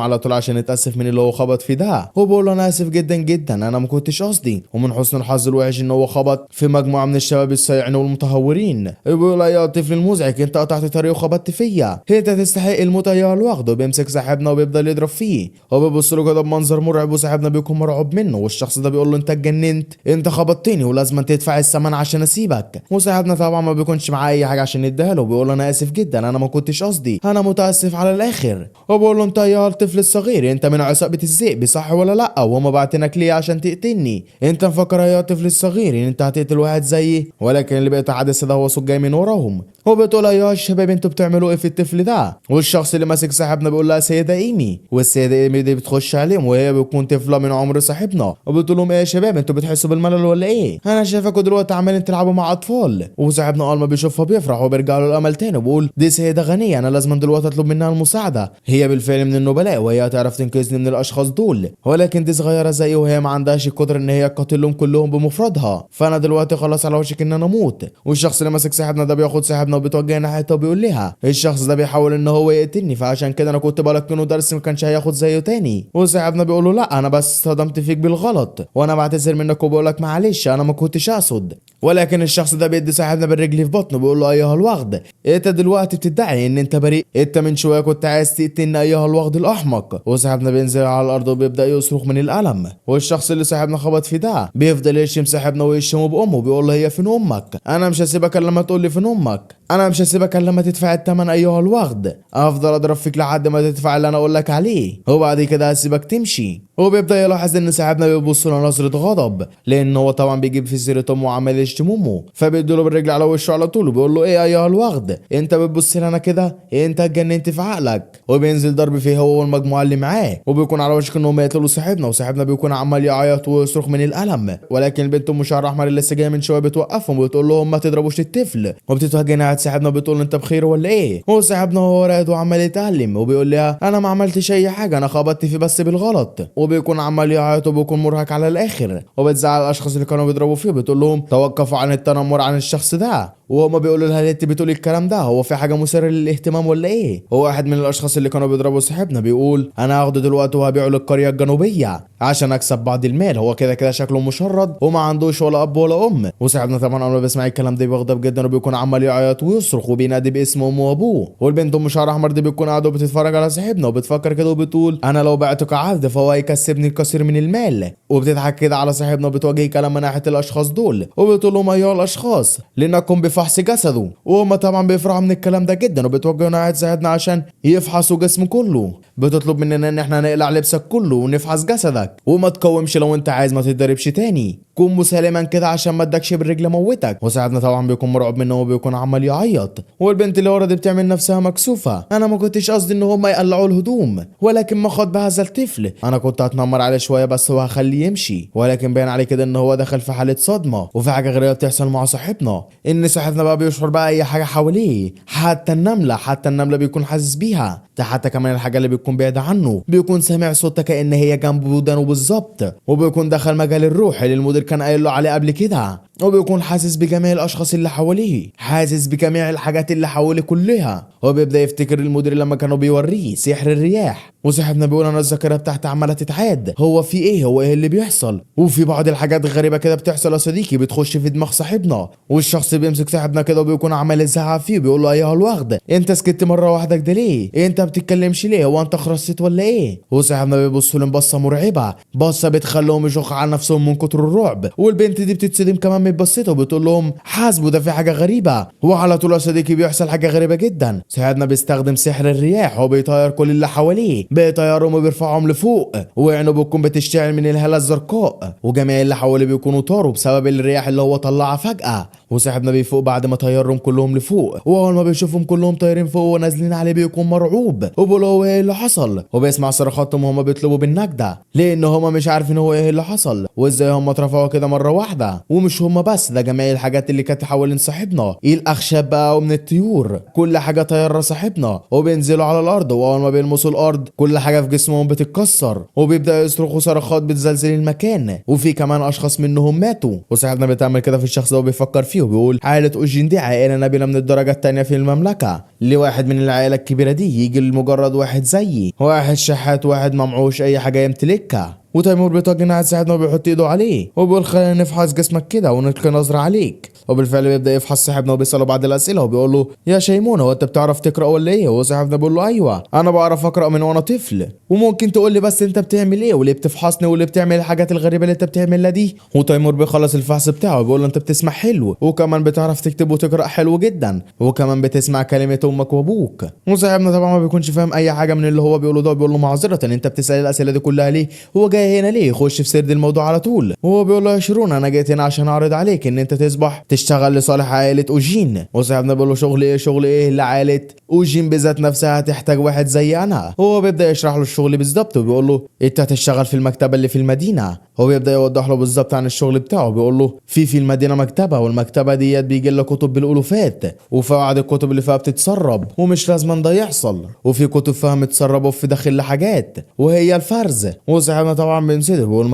على طول عشان يتاسف من اللي هو خبط في ده. هو بيقول له انا اسف جدا جدا، انا ما كنتش قصدي. ومن حسن الحظ الوحش ان هو خبط في مجموعه من الشباب الصايعين والمتهورين. بيقول يا الطفل المزعج، انت قطعت طريق وخبطت فيا، انت تستحق الموت يا الوغد. وبيمسك صاحبنا وبيفضل يضرب فيه، هو بيبص له كده بمنظر مرعب، وصاحبنا بيكون مرعوب منه. والشخص ده بيقول له انت اتجننت، انت خبطتني ولازم تدفع الثمن عشان اسيبك. وصاحبنا طبعا ما بيكونش معاه اي حاجه عشان يديها له، بيقول له انا اسف جدا، انا ما كنتش قصدي، انا متاسف على الاخر. وبيقول له انت يا الطفل الصغير، انت من عصابه الذئب صح ولا لا؟ وهم باعتينك ليه عشان تقتلني؟ انت مفكر يا الطفل الصغير ان انت هتقتل واحد زيي؟ ولكن اللي بقى حادث ده هو صوت جاي من وراهم. هو بتقول يا الشباب انتوا بتعملوا ايه في الطفل ده؟ والشخص اللي ماسك صاحبنا بيقول لها سيده ايمي، والسيده ايمي دي بتخش عليهم وهي بتكون طفله من عمر صاحبنا، وبتقول لهم ايه يا شباب انتوا بتحسوا بالملل ولا ايه؟ انا شايفكم دلوقتي عمالين تلعبوا مع اطفال. وصاحبنا اول ما بيشوفها بيفرح وبيرجع له الامل تاني، وبيقول دي سيده غنيه، انا لازم دلوقتي اطلب منها المساعده، هي بالفعل من النبلاء وهي هتعرف تنقذني من الاشخاص دول. ولكن دي صغيره زيي وهي ما عندهاش القدره ان هي تقاتلهم كلهم بمفردها، فانا دلوقتي خلاص على وشك ان انا اموت. والشخص اللي ماسك صاحبنا ده بياخد صاحبنا وبيتوجه ناحيته وبيقول لها الشخص ده بيحاول ان هو يقتلني، فعشان كده انا كنت بلقنه درس ما كانش هياخد زيه تاني. وصاحبنا بيقول له لا انا بس صدمت فيك بالغلط، وانا بعتذر منك وبقول لك معلش انا ما كنتش اقصد. ولكن الشخص ده بيدي صاحبنا بالرجل في بطنه، بيقول له ايها الوغد انت دلوقتي بتدعي ان انت بريء، انت من شويه كنت عايز تقتلني ايها الوغد الاحمق. وصاحبنا بينزل على الارض وبيبدا يصرخ من الالم. والشخص اللي صاحبنا خبط في ده بيفضل يشتم صاحبنا ويشتمه بامه، بيقول له هي فين امك؟ انا مش هسيبك الا لما تقول لي فين امك، انا مش هسيبك الا لما تدفع الثمن ايها الوغد، افضل اضرب فيك لحد ما تدفع اللي انا اقول لك عليه، وبعد كده هسيبك تمشي. هو بيبدا يلاحظ ان صاحبنا بيبص له نظره غضب، لان هو طبعا بيجيب في سيره امه وعمال يشتم امه، فبيديله بالرجل على وشه على طول وبيقول له ايه ايها الوغد انت بتبص لي انا كده؟ انت اتجننت في عقلك؟ وبينزل ضرب فيه هو والمجموعه اللي معاه، وبيكون على وشك انهم يقتلوا صاحبنا. وصاحبنا بيكون عمال يعيط ويصرخ من الالم، ولكن البنت ام شعر احمر اللي لسه جايه من شويه بتوقفهم وبتقول لهم ما تضربوش الطفل، وبتتوجه ناحيه صاحبنا وبتقول انت بخير ولا ايه؟ هو صاحبنا هو راقد وعمال يتألم وبيقول لها انا ما عملتش اي حاجه، انا خبطت فيه بس بالغلط. وبيكون عمال يعيط وبيكون مرهق على الاخر، وبتزعل الاشخاص اللي كانوا بيضربوا فيه، بتقول لهم توقفوا عن التنمر عن الشخص ده. وهما بيقولوا لها ليه انت بتقولي الكلام ده؟ هو في حاجه مثيره للاهتمام ولا ايه؟ هو واحد من الاشخاص اللي كانوا بيضربوا صاحبنا بيقول انا هاخده دلوقتي وهبيعه للقريه الجنوبيه عشان اكسب بعض المال، هو كده كده شكله مشرد وما عندوش ولا اب ولا ام. وصاحبنا طبعا اول ما بيسمع الكلام ده بيغضب جدا وبيكون عمال يعيط ويصرخ وبينادي باسم امه وابوه. والبنت ام شعر احمر دي بتكون قاعده وبتتفرج على صاحبنا وبتفكر كده وبتقول انا لو بعته كعبد فهو هيكسبني الكثير من المال. وبتضحك كده على صاحبنا وبتواجه كلام من ناحيه الاشخاص دول وبتقول لهم ايها الاشخاص لنقم بفحص جسده. وهم طبعا بيفرحوا من الكلام ده جدا وبتوجهوا ناحيه صاحبنا عشان يفحصوا جسمه كله، بتطلب مننا ان احنا نقلع لبسك كله ونفحص جسدك وما تقاومش، لو انت عايز ما تتضربش تاني، كون مسالما كده عشان ما ادكش بالرجل موتك. وصاحبنا طبعا بيكون مرعوب منه وبيكون عمال يعيط، والبنت اللي ورا دي بتعمل نفسها مكسوفه انا ما كنتش قصدي ان هم يقلعوا الهدوم، ولكن ما خد بهذا الطفل، انا كنت هتنمر عليه شويه بس وهخليه يمشي، ولكن باين عليه كده ان هو دخل في حاله صدمه. وفي حاجه غريبه بتحصل مع صاحبنا، ان صاحبنا بقى بيشعر بقى اي حاجه حواليه، حتى النمله بيكون حاسس بيها، حتى كمان الحاجه اللي بيكون بعيد عنه بيكون سامع صوتها كأن هي جنبه ودانه بالظبط، وبيكون دخل مجال الروح اللي المدير كان قايل له عليه قبل كده، وبيكون حاسس بجميع الاشخاص اللي حواليه، حاسس بجميع الحاجات اللي حواليه كلها. وبيبدا يفتكر المدير لما كانوا بيوريه سحر الرياح، وصاحبنا بيقول انا الذاكره بتاعتي عماله تتعاد، هو في ايه؟ هو ايه اللي بيحصل؟ وفي بعض الحاجات غريبه كده بتحصل يا صديقي بتخش في دماغ صاحبنا، والشخص بيمسك صاحبنا كده وبيكون عمال يزعق فيه بيقول له ايها الوغد انت سكت مره واحده كده ليه؟ انت بتتكلمش ليه؟ هو انت خرست ولا ايه؟ وصاحبنا بيبص له بصه مرعبه، بصه بتخليهم يشخوا على نفسهم من كتر الرعب، والبنت دي بتتصدم كمان من بتبصته وبتقول لهم حاسبوا ده في حاجه غريبه. وعلى طول يا صديقي بيحصل حاجه غريبه جدا. صاحبنا بيستخدم سحر الرياح وبيطير كل اللي حواليه، بيطيرهم وبيرفعهم لفوق، وعينه بتكون بتشتعل من الهاله الزرقاء، وجميع اللي حواليه بيكونوا طاروا بسبب الرياح اللي هو طلعها فجاه. وصاحبنا بيفوق بعد ما طيرهم كلهم لفوق، واول ما بيشوفهم كلهم طايرين فوق ونازلين عليه بيكون مرعوب وبيقول هو ايه اللي حصل، وبيسمع صرخاتهم وهم بيطلبوا بالنجده لان هم مش عارفين هو ايه اللي حصل وازاي هم اترفعوا كده مره واحده. ومش هم بس، ده جميع الحاجات اللي كانت حوالين صاحبنا، الاخشاب بقى ومن الطيور، كل حاجه طايره صاحبنا وبينزلوا على الارض، واول ما بيلمسوا الارض كل حاجه في جسمهم بتتكسر وبيبداوا يصرخوا صرخات بتزلزل المكان، وفي كمان اشخاص منهم ماتوا. وصاحبنا بيتعمل كده في الشخص ده وبيفكر فيه وبيقول عائله اوجين دي عائله نبيله من الدرجه الثانيه في المملكه، لواحد من العائله الكبيره دي يجي لمجرد واحد زيي، واحد شحات، واحد ممعوش اي حاجه يمتلكها. وتيمور بيطاقن قاعد صاحبنا وبيحط ايده عليه وبيقول خلينا نفحص جسمك كده ونلقي نظره عليك. وبالفعل بيبدا يفحص صاحبنا وبيساله بعض الاسئله وبيقول له يا شيمون هو انت بتعرف تقرا ولا ايه؟ وصاحبنا بيقول له ايوه انا بعرف اقرا من وانا طفل، وممكن تقول لي بس انت بتعمل ايه وليه بتفحصني وليه بتعمل الحاجات الغريبه اللي انت بتعملها دي؟ وتيمور بيخلص الفحص بتاعه وبيقول له انت بتسمع حلو وكمان بتعرف تكتب وتقرا حلو جدا وكمان بتسمع كلمه امك وابوك. وصاحبنا طبعا ما بيكونش فاهم اي حاجه من اللي هو بيقوله ده، بيقول له معذره انت بتسال الاسئله دي كلها ليه؟ هو جاي هنا ليه؟ خش في سرد الموضوع على طول. وهو بيقول له يا شيرون انا جيت هنا عشان اعرض عليك ان انت تصبح تشتغل لصالح عائله اوجين. وصاحبنا بيقول له شغل ايه؟ شغل ايه اللي عائله اوجين بذات نفسها هتحتاج واحد زي انا؟ هو بيبدا يشرح له الشغل بالظبط وبيقول له انت هتشتغل في المكتبه اللي في المدينه. هو بيبدا يوضح له بالظبط عن الشغل بتاعه، بيقول له في المدينه مكتبه، والمكتبه ديت بيجي لها كتب بالالوفات، وفي بعض الكتب اللي فيها بتتسرب ومش لازم ده يحصل، وفي كتب فيها متسربه وفي داخل حاجات وهي الفرز. وصاحبنا طبعا بينسدر بيقول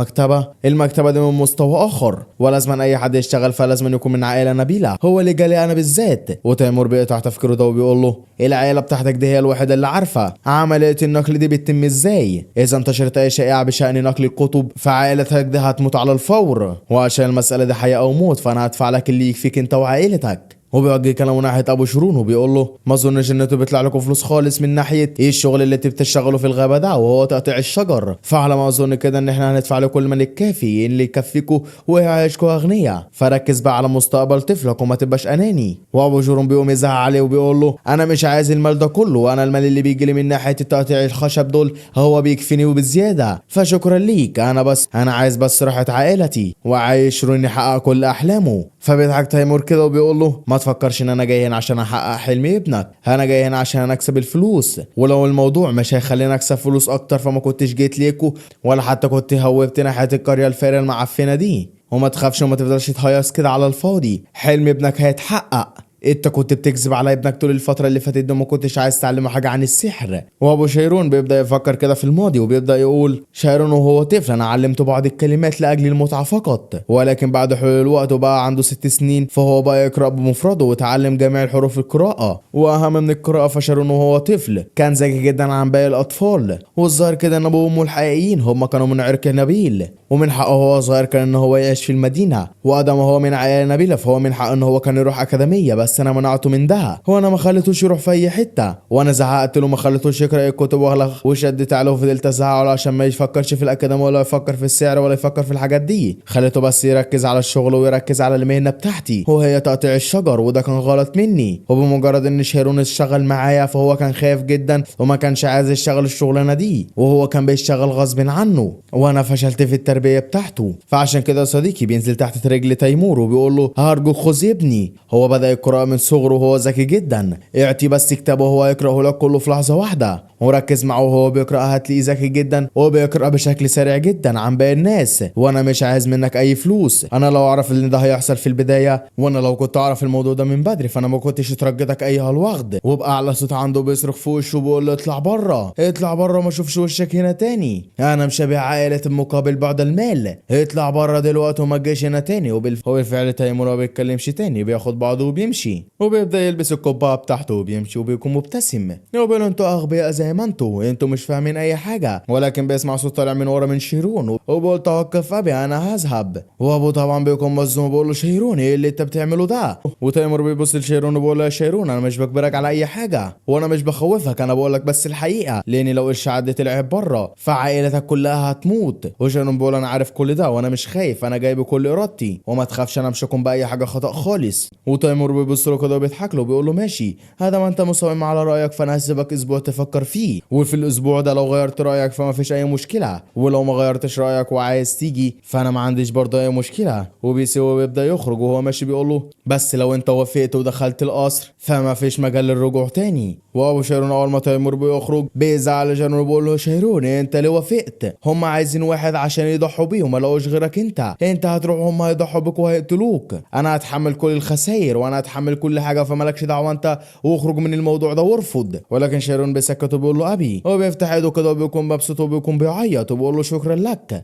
المكتبه دي من مستوى اخر ولازم اي حد يشتغل فيها لازم يكون من عائله نبيله، هو اللي جالي انا بالذات. وتيمور بيقطع تفكيره ده وبيقول له العائله بتاعتك دي هي الوحيده اللي عارفه عمليه النقل دي بتتم ازاي، اذا انتشرت اي شائعه بشان نقل الكتب فعائلتك دي هتموت على الفور، وعشان المساله دي حياه او موت فانا هدفع لك اللي يكفيك انت وعائلتك. وبيوجه كلامه ناحيه ابو شرون وبيقول له ما اظنش ان انتوا بيطلع لكم فلوس خالص من ناحيه ايه الشغل اللي انتوا بتشتغلوا في الغابه ده وهو تقطيع الشجر، فعلى ما اظن كده ان احنا هندفع لكم المال الكافي اللي يكفيكوا ويعيشكوا اغنياء، فركز بقى على مستقبل طفلك وما تبقاش اناني. وابو شرون بيقوم يزعق عليه وبيقول له انا مش عايز المال ده كله، وانا المال اللي بيجي لي من ناحيه تقطيع الخشب دول هو بيكفيني وبزياده، فشكرا ليك انا عايز بس راحه عائلتي وعايز شرون يحقق كل احلامه. فبيضحك تيمور كده وبيقول له ما تفكرش ان انا جاي هنا عشان احقق حلم ابنك، انا جاي هنا عشان اكسب الفلوس، ولو الموضوع مش هيخليني اكسب فلوس اكتر فما كنتش جيت ليكو ولا حتى كنت هوبت ناحيه القريه الفارغه المعفنه دي. وما تخافش وما تفضلش تهيص كده على الفاضي، حلم ابنك هيتحقق. انت كنت بتكذب على ابنك طول الفتره اللي فاتت دي وما كنتش عايز تعلمه حاجه عن السحر. وابو شيرون بيبدا يفكر كده في الماضي وبيبدا يقول شيرون وهو طفل انا علمته بعض الكلمات لاجل المتعه فقط، ولكن بعد حلول الوقت وبقى عنده 6 سنين فهو بقى يقرا بمفرده وتعلم جميع الحروف القراءه، واهم من القراءه فشيرون وهو طفل كان ذكي جدا عن باقي الاطفال، والظاهر كده ان ابوه وامه الحقيقيين هم كانوا من عرق نبيل، ومن حقه هو صغير كان ان هو يعيش في المدينه، وادم هو من عائله نبيله فهو من حقه ان هو كان يروح اكاديميه، بس انا منعته من ده، وانا ما خليتوش يروح في اي حته، وانا زعقت له ما خليتوش يقرا الكتب واغلق وشدت عليه وفضلت ازعق له عشان ما يفكرش في الاكاديميه ولا يفكر في السعر ولا يفكر في الحاجات دي، خليته بس يركز على الشغل ويركز على المهنه بتاعتي وهي تقطيع الشجر، وده كان غلط مني. وبمجرد ان شيرون اشتغل معايا فهو كان خايف جدا وما كانش عايز يشتغل الشغلانه دي، وهو كان بيشتغل غصب عنه، وانا فشلت في التربيه بتاعته، فعشان كده صديقي بينزل تحت رجل تيمور وبيقول له هرجوك خذ ابني، هو بدا يقرا من صغره وهو ذكي جدا، اعطي بس كتابه وهو يقراه لك كله في لحظه واحده، وركز معه وهو بيقرا هتلاقيه ذكي جدا وبيقرا بشكل سريع جدا عن باقي الناس، وانا مش عايز منك اي فلوس، انا لو اعرف ان ده هيحصل في البدايه وانا لو كنت اعرف الموضوع ده من بدري فانا ما كنتش اترجتك ايها الوغد. وباعلى صوت عنده بيصرخ في وشه وبيقول له اطلع بره اطلع بره ما اشوفش وشك هنا تاني، انا مش هبيع عائله مقابل بعض المال، اطلع بره دلوقتي وما تجيش هنا تاني. وبالفعل تيمور ما بيتكلمش تاني، بياخد بعضه وبيمشي وبيبدا يلبس القبعه بتاعته وبيمشي وبيكون مبتسم وبيقول انتوا اغبياء زي ما انتوا مش فاهمين اي حاجه، ولكن بيسمع صوت طالع من ورا من شيرون وبيقول توقف ابي انا هذهب، وابو طبعا بيكون مصدوم وبيقول له شيرون ايه اللي انت بتعمله ده؟ وتيمور بيبص لشيرون وبيقول له يا شيرون انا مش بجبرك على اي حاجه وانا مش بخوفك، انا بقول لك بس الحقيقه، لاني لو الشعب ده طلع بره فعائلتك كلها هتموت. وشيرون بيقول انا عارف كل ده وانا مش خايف، انا جاي بكل ارادتي وما تخافش انا مش هكون باي حاجه خطا خالص. وتيمور بيبص له كده وبيضحك له وبيقول له ماشي، هذا ما انت مصمم على رايك فانا هسيبك اسبوع تفكر فيه، وفي الاسبوع ده لو غيرت رايك فما فيش اي مشكله، ولو ما غيرتش رايك وعايز تيجي فانا ما عنديش برضه اي مشكله. وبيسيبه بيبدا يخرج وهو ماشي بيقول له بس لو انت وافقت ودخلت القصر فما فيش مجال للرجوع تاني. وابو شيرون اول ما تيمور بيخرج بيزعل جيرون وبيقول له شيرون انت ليه وافقت؟ هم عايزين واحد عشان يضحوا بيه وما لقوش غيرك انت هتروح هم هيضحوا بك وهيقتلوك، انا هتحمل كل الخسائر وانا هتحمل كل حاجه فمالكش دعوه انت، واخرج من الموضوع ده وارفض. ولكن شيرون بيسكت وبيقول له ابي، هو بيفتح ايده كده وبيكون مبسوط وبيكون بيعيط وبيقول له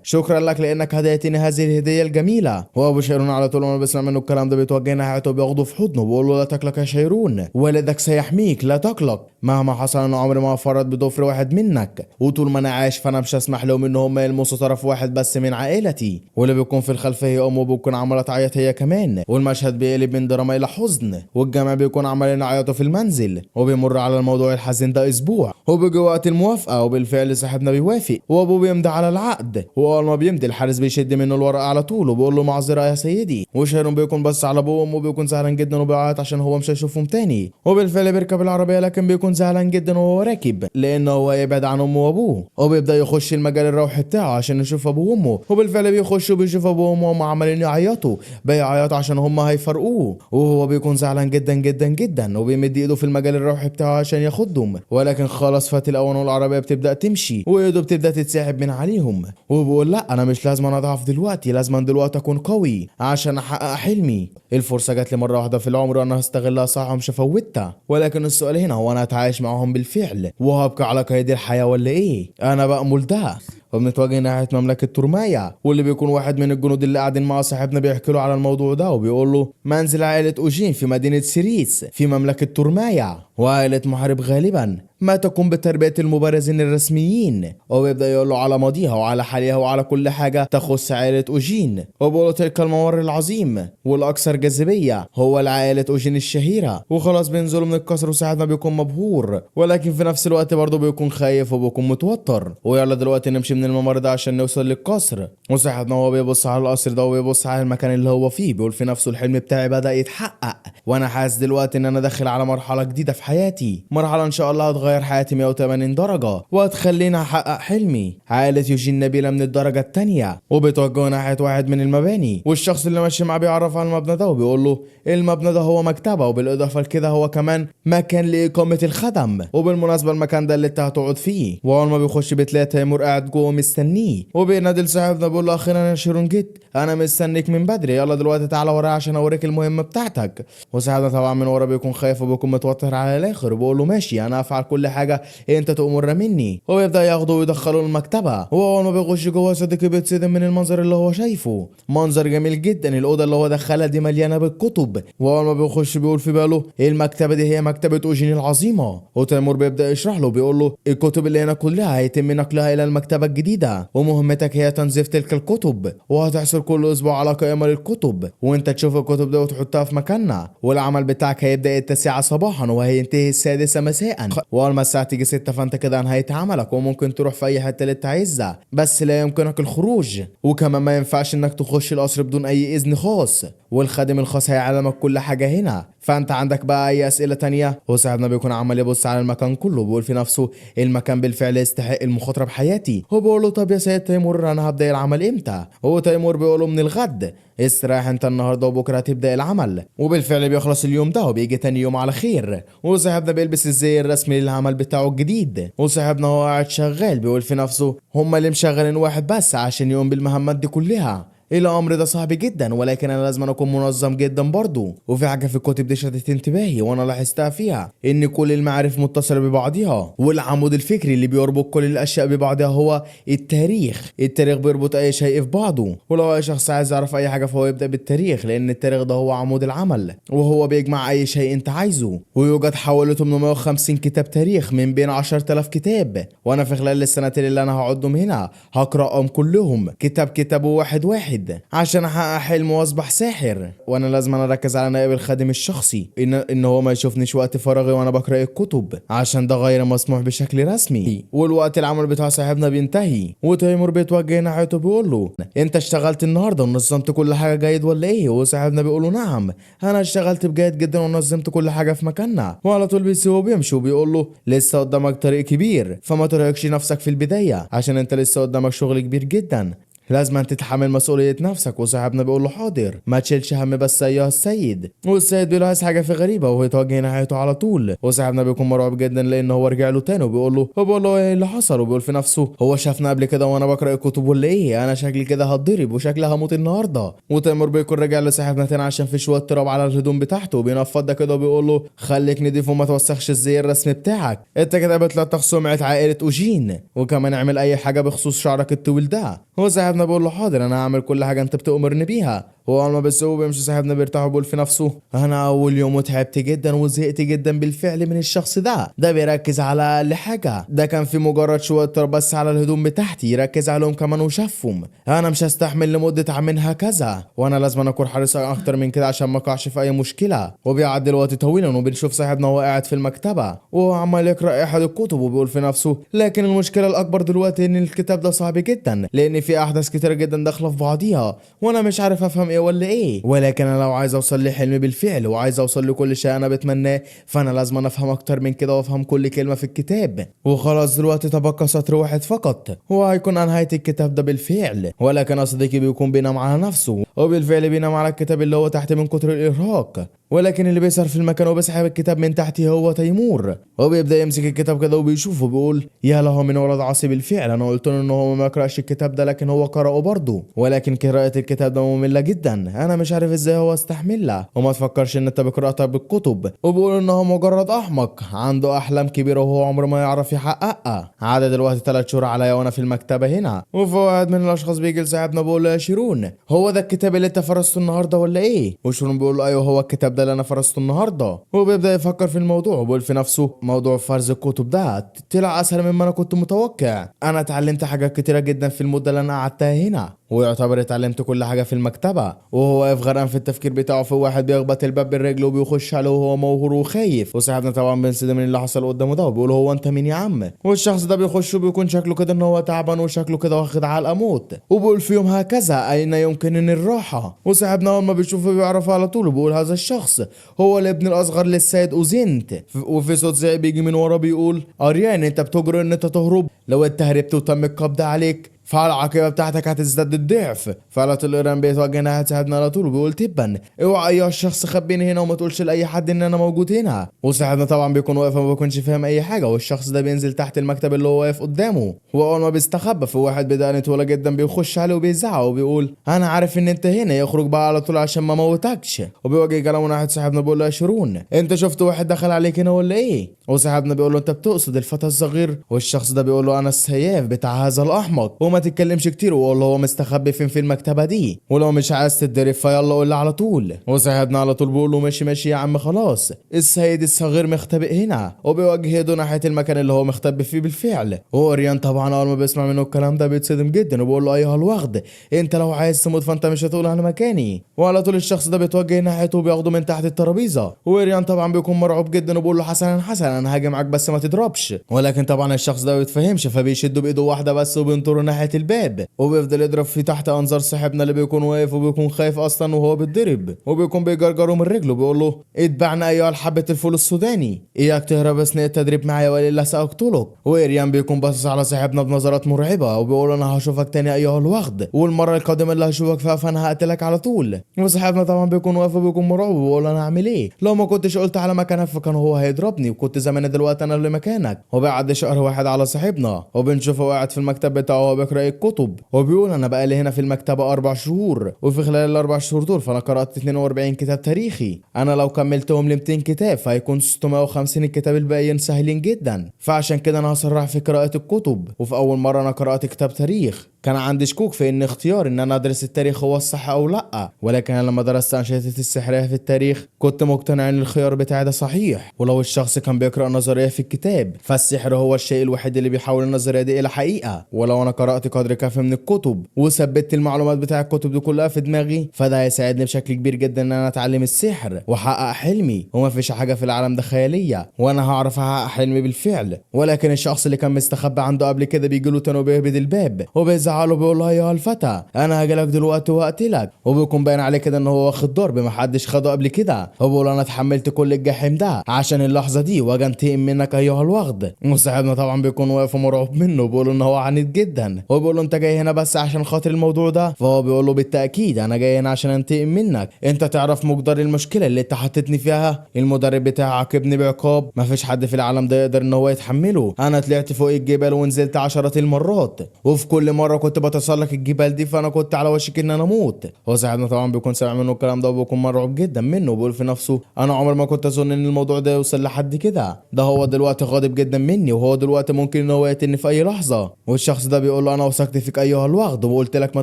شكرا لك لانك هديتني هذه الهديه الجميله. وابو شيرون على طول ما بيسمع منه الكلام ده بيتوجه ناحيته وبياخده في حضنه وبيقول له لا تقلق يا شيرون، والدك سيحميك لا تقلق، مهما حصل انا عمري ما هفرط بضفر واحد منك، وطول ما انا عايش فانا مش هسمح لهم ان هم يلمسوا طرف واحد بس من عائلتي. واللي بيكون في الخلفيه امه بتكون عماله تعيط هي كمان، والمشهد بيقلب من دراما الى حزن، والجماعه بيكون عمالين يعيطوا في المنزل. وبيمر على الموضوع الحزين ده اسبوع وبيجي وقت الموافقه، وبالفعل صاحبنا بيوافق وابوه بيمضي على العقد. واول ما بيمضي الحارس بيشد منه الورق على طول وبيقول له معذره يا سيدي. وشيرون بيكون بس على ابوه وامه بيكون زعلان جدا وبيعيط عشان هو مش هيشوفهم تاني. وبالفعل بيركب العربيه لكن بيكون زعلان جدا وهو راكب لانه هو يبعد عن امه وابوه، وبيبدا يخش المجال الروحي بتاعه عشان يشوف ابوه وامه. وبالفعل بيخش وبيشوف ابوه وامه وهم عمالين يعيطوا، بيعيطوا عشان هم هيفرقوه، وهو بيكون زعلان جدا جدا جدا وبيمد ايده في المجال الروحي بتاعه عشان ياخدهم. ولكن خلاص فات الاوان والعربيه بتبدا تمشي وايده بتبدا تتسحب من عليهم، وبيقول لا انا مش لازم انا اضعف دلوقتي، لازم دلوقتي اكون قوي عشان احقق حلمي. الفرصه جات لي مره واحده في العمر وانا هستغلها صح ومش هفوتها. ولكن السؤال هنا هو انا هتعايش معاهم بالفعل وهبقى على قيد الحياه ولا ايه؟ انا بأمل ده. وبنتواجه ناحية مملكة تورمايا، واللي بيكون واحد من الجنود اللي قاعدين مع صاحبنا بيحكي له على الموضوع ده وبيقول له منزل عائلة أوجين في مدينة سيريس في مملكة تورمايا، وعائلة محارب غالبا ما تقوم بتربية المبارزين الرسميين. وبيبدأ يقول له على ماضيها وعلى حالها وعلى كل حاجة تخص عائلة أوجين، وبيقول له تلك الممر العظيم والأكثر جاذبية هو العائلة أوجين الشهيرة. وخلاص بينزلوا من القصر وصاحبنا بيكون مبهور ولكن في نفس الوقت برضه بيكون خايف وبيكون متوتر. ويلا دلوقتي نمشي من الممر ده عشان نوصل للقصر. وصاحبنا هو بيبص على القصر ده وبيبص على المكان اللي هو فيه بيقول في نفسه الحلم بتاعي بدأ يتحقق، وانا حاسس دلوقتي ان انا داخل على مرحلة جديدة في حياتي، مرحلة ان شاء الله هتغير حياتي 180 درجة وهتخليني احقق حلمي. عائلة يوجين نبيلة من الدرجة التانية وبتوجه ناحية واحد من المباني، والشخص اللي ماشي معاه بيعرف على المبنى ده وبيقول له المبنى ده هو مكتبة، وبالاضافة لكده هو كمان مكان لإقامة الخدم، وبالمناسبة المكان ده اللي انت هتقعد فيه. واول ما بيخش بتلاقي تيمور قاعد جوه مستنيه وبينادي لصاحبنا بيقول له اخيرا يا شيرون جيت، انا مستنيك من بدري، يلا دلوقتي تعالى ورايا عشان اوريك المهمة بتاعتك. وصاحبنا طبعا من ورا بيكون خايف وبيكون متوتر على الاخر وبيقول له ماشي انا هفعل كل حاجة انت تأمر مني. ويبدأ ياخده ويدخله المكتبة، واول ما بيخش جوه صديقي بيتصدم من المنظر اللي هو شايفه، منظر جميل جدا. الاوضه اللي هو دخلها دي مليانه بالكتب، واول ما بيخش بيقول في باله المكتبه دي هي مكتبه اوجين العظيمه. وتيمور بيبدا يشرح له بيقول له الكتب اللي هنا كلها هيتم نقلها الى المكتبه الجديده، ومهمتك هي تنظيف تلك الكتب، وهتحصل كل اسبوع على قائمه للكتب وانت تشوف الكتب دي وتحطها في مكانها، والعمل بتاعك هيبدا 9 صباحا وهينتهي 6 مساء، واول ما الساعه تيجي 6 فانت كده انهيت عملك وممكن تروح في اي حته اللي انت عايزها، بس لا يمكنك الخروج، وكمان ما ينفعش انك تخش القصر بدون اي اذن خاص، والخادم الخاص هيعلمك كل حاجه هنا. فانت عندك بقى اي اسئله تانية؟ وصاحبنا بيكون عمال يبص على المكان كله بيقول في نفسه المكان بالفعل يستحق المخاطره بحياتي. هو بيقول له طب يا سيد تيمور انا هبدا العمل امتى؟ هو تيمور بيقول له من الغد، استريح انت النهارده وبكره هتبدا العمل. وبالفعل بيخلص اليوم ده وبيجي تاني يوم على خير، وصاحبنا بيلبس الزي الرسمي للعمل بتاعه الجديد، وصاحبنا هو قاعد شغال بيقول في نفسه هم اللي مشغلين واحد بس عشان يقوم بالمهمات دي كلها، الامر ده صعب جدا ولكن انا لازم اكون منظم جدا برضو. وفي حاجه في الكتب دي شدت انتباهي وانا لاحظتها فيها ان كل المعارف متصله ببعضها، والعمود الفكري اللي بيربط كل الاشياء ببعضها هو التاريخ بيربط اي شيء في بعضه، ولو اي شخص عايز يعرف اي حاجه فهو يبدا بالتاريخ لان التاريخ ده هو عمود العمل وهو بيجمع اي شيء انت عايزه. ويوجد حوالي 850 كتاب تاريخ من بين 10,000 كتاب، وانا في خلال السنتين اللي انا هقعدهم هنا هقراهم كلهم كتاب واحد اجتهد عشان احقق حلم واصبح ساحر، وانا لازم اركز على نائب الخادم الشخصي ان هو ما يشوفنيش وقت فراغي وانا بقرا الكتب، عشان ده غير مسموح بشكل رسمي. والوقت العمل بتاع صاحبنا بينتهي، وتيمور بيتوجه ناحيته بيقول له انت اشتغلت النهارده ونظمت كل حاجه جيد ولا ايه؟ وصاحبنا بيقول له نعم انا اشتغلت بجيد جدا ونظمت كل حاجه في مكاننا. وعلى طول بيسيبه وبيمشي وبيقول له لسه قدامك طريق كبير، فما ترهقش نفسك في البدايه عشان انت لسه قدامك شغل كبير جدا، لازم أن تتحمل مسؤولية نفسك. وصاحبنا بيقول له حاضر ما تشيلش هم بس أيها السيد. والسيد بيلاحظ حاجة في غريبة وهو يتوجه ناحيته على طول، وصاحبنا بيكون مرعوب جدا لأن هو رجع له تاني وبيقول له ايه اللي حصل، وبيقول في نفسه هو شافنا قبل كده وانا بقرا الكتب ولا ايه؟ انا شكلي كده هتضرب وشكلي هموت النهارده. وتيمور بيكون راجع لصاحبنا تاني عشان في شويه تراب على الهدوم بتاعته، وبينفض ده كده وبيقول له خليك نضيف وما توسخش الزي الرسمي بتاعك، انت كده بتلطخ سمعه عائله اوجين، وكمان اعمل اي حاجه بخصوص شعرك الطويل ده. وصاحبنا بيقول له حاضر انا هعمل كل حاجه انت بتأمرني بيها. هو اول ما بيسوي بيمشي صاحبنا بيرتاح وبيقول في نفسه انا اول يوم تعبت جدا وزهقت جدا بالفعل من الشخص ده بيركز على اقل حاجه، ده كان في مجرد شويه تراب بس على الهدوم بتاعتي يركز عليهم كمان وشافهم، انا مش هستحمل لمده عام هكذا، وانا لازم اكون حريص اكتر من كده عشان ما اقعش في اي مشكله. وبيعدي الوقت طويلا وبنشوف صاحبنا وهو قاعد في المكتبه وهو عمال يقرا احد الكتب وبيقول في نفسه لكن المشكله الاكبر دلوقتي ان الكتاب ده صعب جدا لان في احداث كتير جدا داخله في بعضيها وانا مش عارف افهم ايه ولا ايه، ولكن انا لو عايز اوصل لحلمي بالفعل وعايز اوصل لكل شيء انا بتمناه فانا لازم أنا افهم اكتر من كده وافهم كل كلمه في الكتاب. وخلاص دلوقتي تبقى سطر واحد فقط وهيكون نهايه الكتاب ده بالفعل، ولكن يا صديقي بيكون بينام على نفسه وبالفعل بينام على الكتاب اللي هو تحت من كتر الارهاق، ولكن اللي بيسهر في المكان وبيسحب الكتاب من تحته هو تيمور، وبيبدا يمسك الكتاب كده وبيشوفه بيقول يا له من ولد عاصي بالفعل، انا قلت له ان هو ما يقراش الكتاب ده لكن هو قرأه برضه، ولكن قراءة الكتاب ده مملة جدا انا مش عارف ازاي هو استحملها، وما تفكرش ان انت بقراءتها بالكتب، وبيقول ان هو مجرد احمق عنده احلام كبيرة وهو عمره ما يعرف يحققها. عدد دلوقتي 3 شهور عليا وانا في المكتبة هنا، وفي واحد من الاشخاص بيجي لصاحبنا بيقول له يا شيرون هو ده الكتاب اللي انت فرسته النهارده ولا ايه؟ وشيرون بيقول له ايوه هو الكتاب ده اللي انا فرسته النهارده، وبيبدا يفكر في الموضوع وبيقول في نفسه موضوع فرز الكتب ده طلع اسهل مما انا كنت متوقع، انا اتعلمت حاجات كتيره جدا في المده اللي انا قعدتها هنا، ويعتبر اتعلمت كل حاجه في المكتبه. وهو واقف غرقان في التفكير بتاعه في واحد بيخبط الباب بالرجل وبيخش عليه وهو موهور وخايف، وصاحبنا طبعا بينصدم من اللي حصل قدامه ده وبيقول هو انت مين يا عم؟ والشخص ده بيخش وبيكون شكله كده ان هو تعبان وشكله كده واخد علقه موت، وبيقول في يوم هكذا اين يمكنني الراحه؟ وصاحبنا اول ما بيشوفه بيعرفه على طول وبيقول هذا الشخص هو الابن الاصغر للسيد اوزنت، وفي صوت زي بيجي من ورا بيقول اريان انت بتجرؤ ان انت تهرب؟ لو انت هربت وتم القبض عليك فالعاقبه بتاعتك هتزداد الضعف. فعلى طول ايران بيتوجه ناحيه صاحبنا على طول وبيقول تبا اوعى ايها الشخص خبيني هنا وما تقولش لاي حد ان انا موجود هنا. وصاحبنا طبعا بيكون واقف وما بيكونش فاهم اي حاجه، والشخص ده بينزل تحت المكتب اللي هو واقف قدامه، واول ما بيستخبى في واحد بدقنه طويله جدا بيخش عليه وبيزعق وبيقول انا عارف ان انت هنا، يخرج بقى على طول عشان ما موتكش. وبيواجه كلامه ناحيه صاحبنا بيقول له يا شيرون انت شفت واحد دخل عليك هنا ولا ايه؟ وصاحبنا بيقول له انت بتقصد الفتى الصغير؟ والشخص ده بيقول له انا السياف بتاع هذا الاحمق وما تتكلمش كتير، وقول له هو مستخبي فين في المكتبه دي، ولو مش عايز تتضرب فيلا قول لي على طول. وصاحبنا على طول بيقول له ماشي ماشي يا عم خلاص، السيد الصغير مختبئ هنا، وبيوجه يده ناحيه المكان اللي هو مختبئ فيه بالفعل. وريان طبعا اول ما بيسمع منه الكلام ده بيتصدم جدا وبيقول له ايها الوغد انت لو عايز تموت فانت مش هتقول انا مكاني. وعلى طول الشخص ده بيتوجه ناحيته وبياخده من تحت الترابيزه، وريان طبعا بيكون مرعوب جدا وبيقول له حسنا حسنا انا هاجي معاك بس ما تضربش، ولكن طبعا الشخص ده ما بيتفهمش فبيشده بايده واحده بس وبينطره ناحيه الباب، وبيفضل يضرب في تحت انظار صاحبنا اللي بيكون واقف وبيكون خايف اصلا وهو بيتضرب، وبيكون بيجرجره من رجله بيقول له اتبعنا ايها الحبه الفول السوداني، اياك تهرب اثناء التدريب معايا والا ساقتلك. وإريان بيكون باصص على صاحبنا بنظرات مرعبه وبيقول له انا هشوفك تاني ايها الوغد، والمره القادمه اللي هشوفك فيها فانا هقتلك على طول. وصاحبنا طبعا بيكون واقف وبيكون مرعوب وبيقول انا اعمل ايه؟ لو ما كنتش قلت على مكانك فكان هو هيضربني وكنت زمان دلوقتي انا اللي مكانك. وبعد شهر واحد على صاحبنا وبنشوفه قاعد في المكتب بتاعه وهو بيقرا الكتب وبيقول انا بقى لي هنا في المكتبه 4 شهور، وفي خلال ال4 شهور دول فانا قرات 42 كتاب تاريخي، انا لو كملتهم ل 200 كتاب فهيكون 650 الكتاب الباقيين سهلين جدا، فعشان كده انا هسرع في قراءه الكتب. وفي اول مره انا قرات كتاب تاريخ كان عندي شكوك في ان اختيار ان انا ادرس التاريخ هو الصح او لا، ولكن أنا لما درست انشطه السحريه في التاريخ كنت مقتنع ان الخيار بتاعي ده صحيح، ولو الشخص كان بيقرا نظريه في الكتاب فالسحر هو الشيء الوحيد اللي بيحول النظريه دي الى حقيقه، ولو انا قرات طلعت قدر كافي من الكتب وثبت المعلومات بتاع الكتب دي كلها في دماغي، فده هيساعدني بشكل كبير جدا ان انا اتعلم السحر واحقق حلمي، ومفيش حاجه في العالم ده خياليه، وانا هعرف احقق حلمي بالفعل. ولكن الشخص اللي كان مستخبي عنده قبل كده بيجي له تاني وبيهبد الباب وبيزعله بيقول له ايها الفتى انا هاجي لك دلوقتي واقتلك، وبيكون باين عليه كده ان هو واخد ضرب محدش خده قبل كده، وبيقول انا اتحملت كل الجحيم ده عشان اللحظه دي واجي انتقم منك ايها الوغد. وصاحبنا طبعا بيكون واقف مرعوب منه وبيقول ان هو عنيد جدا، وبيقول له انت جاي هنا بس عشان خاطر الموضوع ده؟ فهو بيقول له بالتاكيد انا جاي هنا عشان انتقم منك، انت تعرف مقدار المشكله اللي انت حطيتني فيها؟ المدرب بتاعي عاقبني بعقاب مفيش حد في العالم ده يقدر ان هو يتحمله، انا طلعت فوق الجبال ونزلت عشرات المرات، وفي كل مره كنت بتسلق الجبال دي فانا كنت على وشك ان انا اموت. وصاحبنا طبعا بيكون سامع منه الكلام ده وبيكون مرعوب جدا منه، وبيقول في نفسه انا عمر ما كنت اظن ان الموضوع ده يوصل لحد كده، ده هو دلوقتي غاضب جدا مني، وهو دلوقتي ممكن ان هو يقتلني في اي لحظه. والشخص ده بيقول له انا وثقت فيك ايها الوغد وقلت لك ما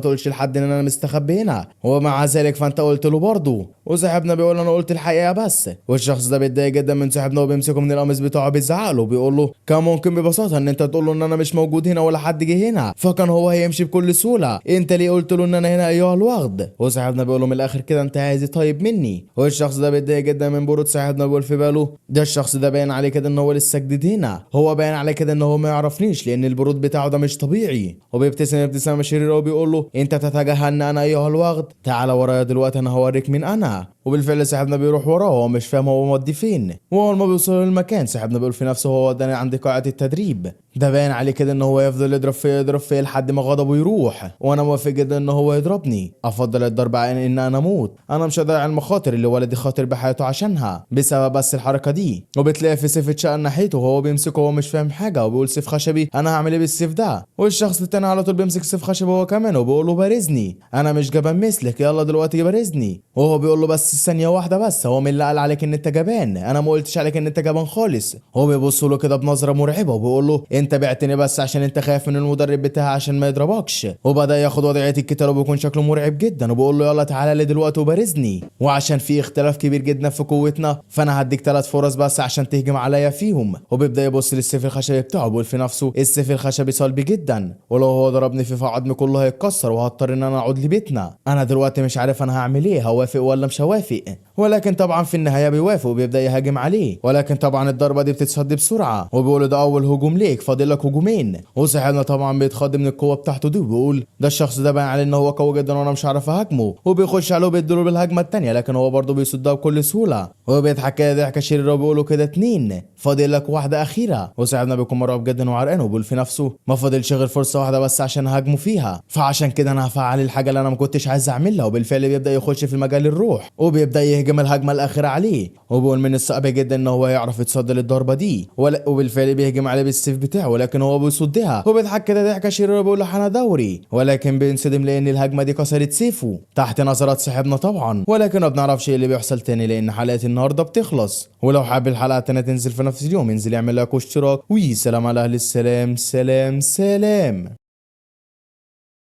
تقولش لحد ان انا مستخبي هنا، ومع ذلك فانت قلت له برضه. وصاحبنا بيقول انا قلت الحقيقه بس. والشخص ده بيتضايق جدا من صاحبنا وبيمسكه من القميص بتاعه بيزعق له وبيقول له كان ممكن ببساطه ان انت تقول له ان انا مش موجود هنا ولا حد جه هنا، فكان هو هيمشي بكل سهوله، انت ليه قلت له ان انا هنا ايها الوغد؟ وصاحبنا بيقول له من الاخر كده انت عايز طيب مني. والشخص ده بيتضايق جدا من برود صاحبنا، بيقول في باله ده الشخص ده باين عليه كده ان هو لسه جديد هنا، هو باين عليه كده ان هو ما يعرفنيش لان البرود بتاعه ده مش طبيعي. وبيبتسم ابتسامه شريره وبيقول له انت تتجاهلني انا ايها الوغد؟ تعال ورايا دلوقتي انا هوريك مين انا. وبالفعل صاحبنا بيروح وراه وهو مش فاهم هو مودي فين، واول ما بيوصل للمكان صاحبنا بيقول في نفسه هو وداني عند قاعه التدريب، ده باين عليه كده ان هو يفضل يضرب فيا لحد ما غضبه يروح، وانا موافق جدا ان هو يضربني، افضل الضرب عن ان انا اموت، انا مش هضيع المخاطر اللي ولدي خاطر بحياته عشانها بسبب بس الحركه دي. وبتلاقي في سيف اتشقى ناحيته وهو بيمسكه وهو مش فاهم حاجه وبيقول سيف خشبي انا هعمل ايه بالسيف ده؟ والشخص التاني على طول بيمسك سيف خشبي هو كمان وبيقول له بارزني انا مش جبان مثلك، يلا دلوقتي بارزني. وهو بيقول له بس ثانيه واحده بس، هو مين اللي قال عليك ان انت جبان؟ انا ما قلتش عليك ان انت جبان خالص. هو بيبص له كده بنظره مرعبه وبيقول له انت بعتني بس عشان انت خايف من المدرب بتاعي عشان ما يضربكش. وبدا ياخد وضعيه الكتاب وبيكون شكله مرعب جدا وبيقول له يلا تعالى لي دلوقتي وبارزني، وعشان في اختلاف كبير جدا في قوتنا فانا هديك 3 فرص بس عشان تهجم عليا فيهم. وبيبدا يبص للسيف الخشبي بتاعه بيقول في نفسه السيف الخشبي صلبي جدا، ولو هو ضربني في عظمي كله هيتكسر وهضطر ان انا اقعد لبيتنا، انا دلوقتي مش عارف انا هعمل ايه، هوافق ولا مش هوافق؟ ولكن طبعا في النهايه بيوافق وبيبدا يهاجم عليه، ولكن طبعا الضربه دي بتتصد بسرعه وبيقول ده اول هجوم ليك فاضل لك هجومين. وصاحبنا طبعا بيتخض من القوه بتاعته دي وبيقول ده الشخص ده باين عليه ان هو قوي جدا وانا مش هعرف اهاجمه، وبيخش عليه وبيديله بالهجمه الثانيه لكن هو برضه بيصدها بكل سهوله، وبيضحك كده ضحكه شريره وبيقول له كده 2 فاضل لك واحده اخيره. وصاحبنا بيكون مرعوب جدا وعرقان وبيقول في نفسه ما فاضلش غير فرصه واحده بس عشان هاجمه فيها، فعشان كده انا هفعل الحاجه اللي انا ما كنتش عايز اعملها. وبالفعل بيبدا يخش في مجال الروح وبيبدا يهجم الهجمه الاخيره عليه، وبيقول من الصعب جدا ان هو يعرف يتصدى للضربه دي، وبالفعل بيهجم عليه بالسيف بتاعه ولكن هو بيصدها، وبيضحك كده ضحكه شريره وبيقول له انا دوري، ولكن بينصدم لان الهجمه دي كسرت سيفه تحت نظرات صاحبنا طبعا. ولكن ما بنعرفش ايه اللي بيحصل تاني لان حلقه النهارده بتخلص، ولو حابب الحلقه التانيه تنزل في نفس اليوم انزل اعمل لايك واشتراك، وسلام على اهل السلام، سلام سلام.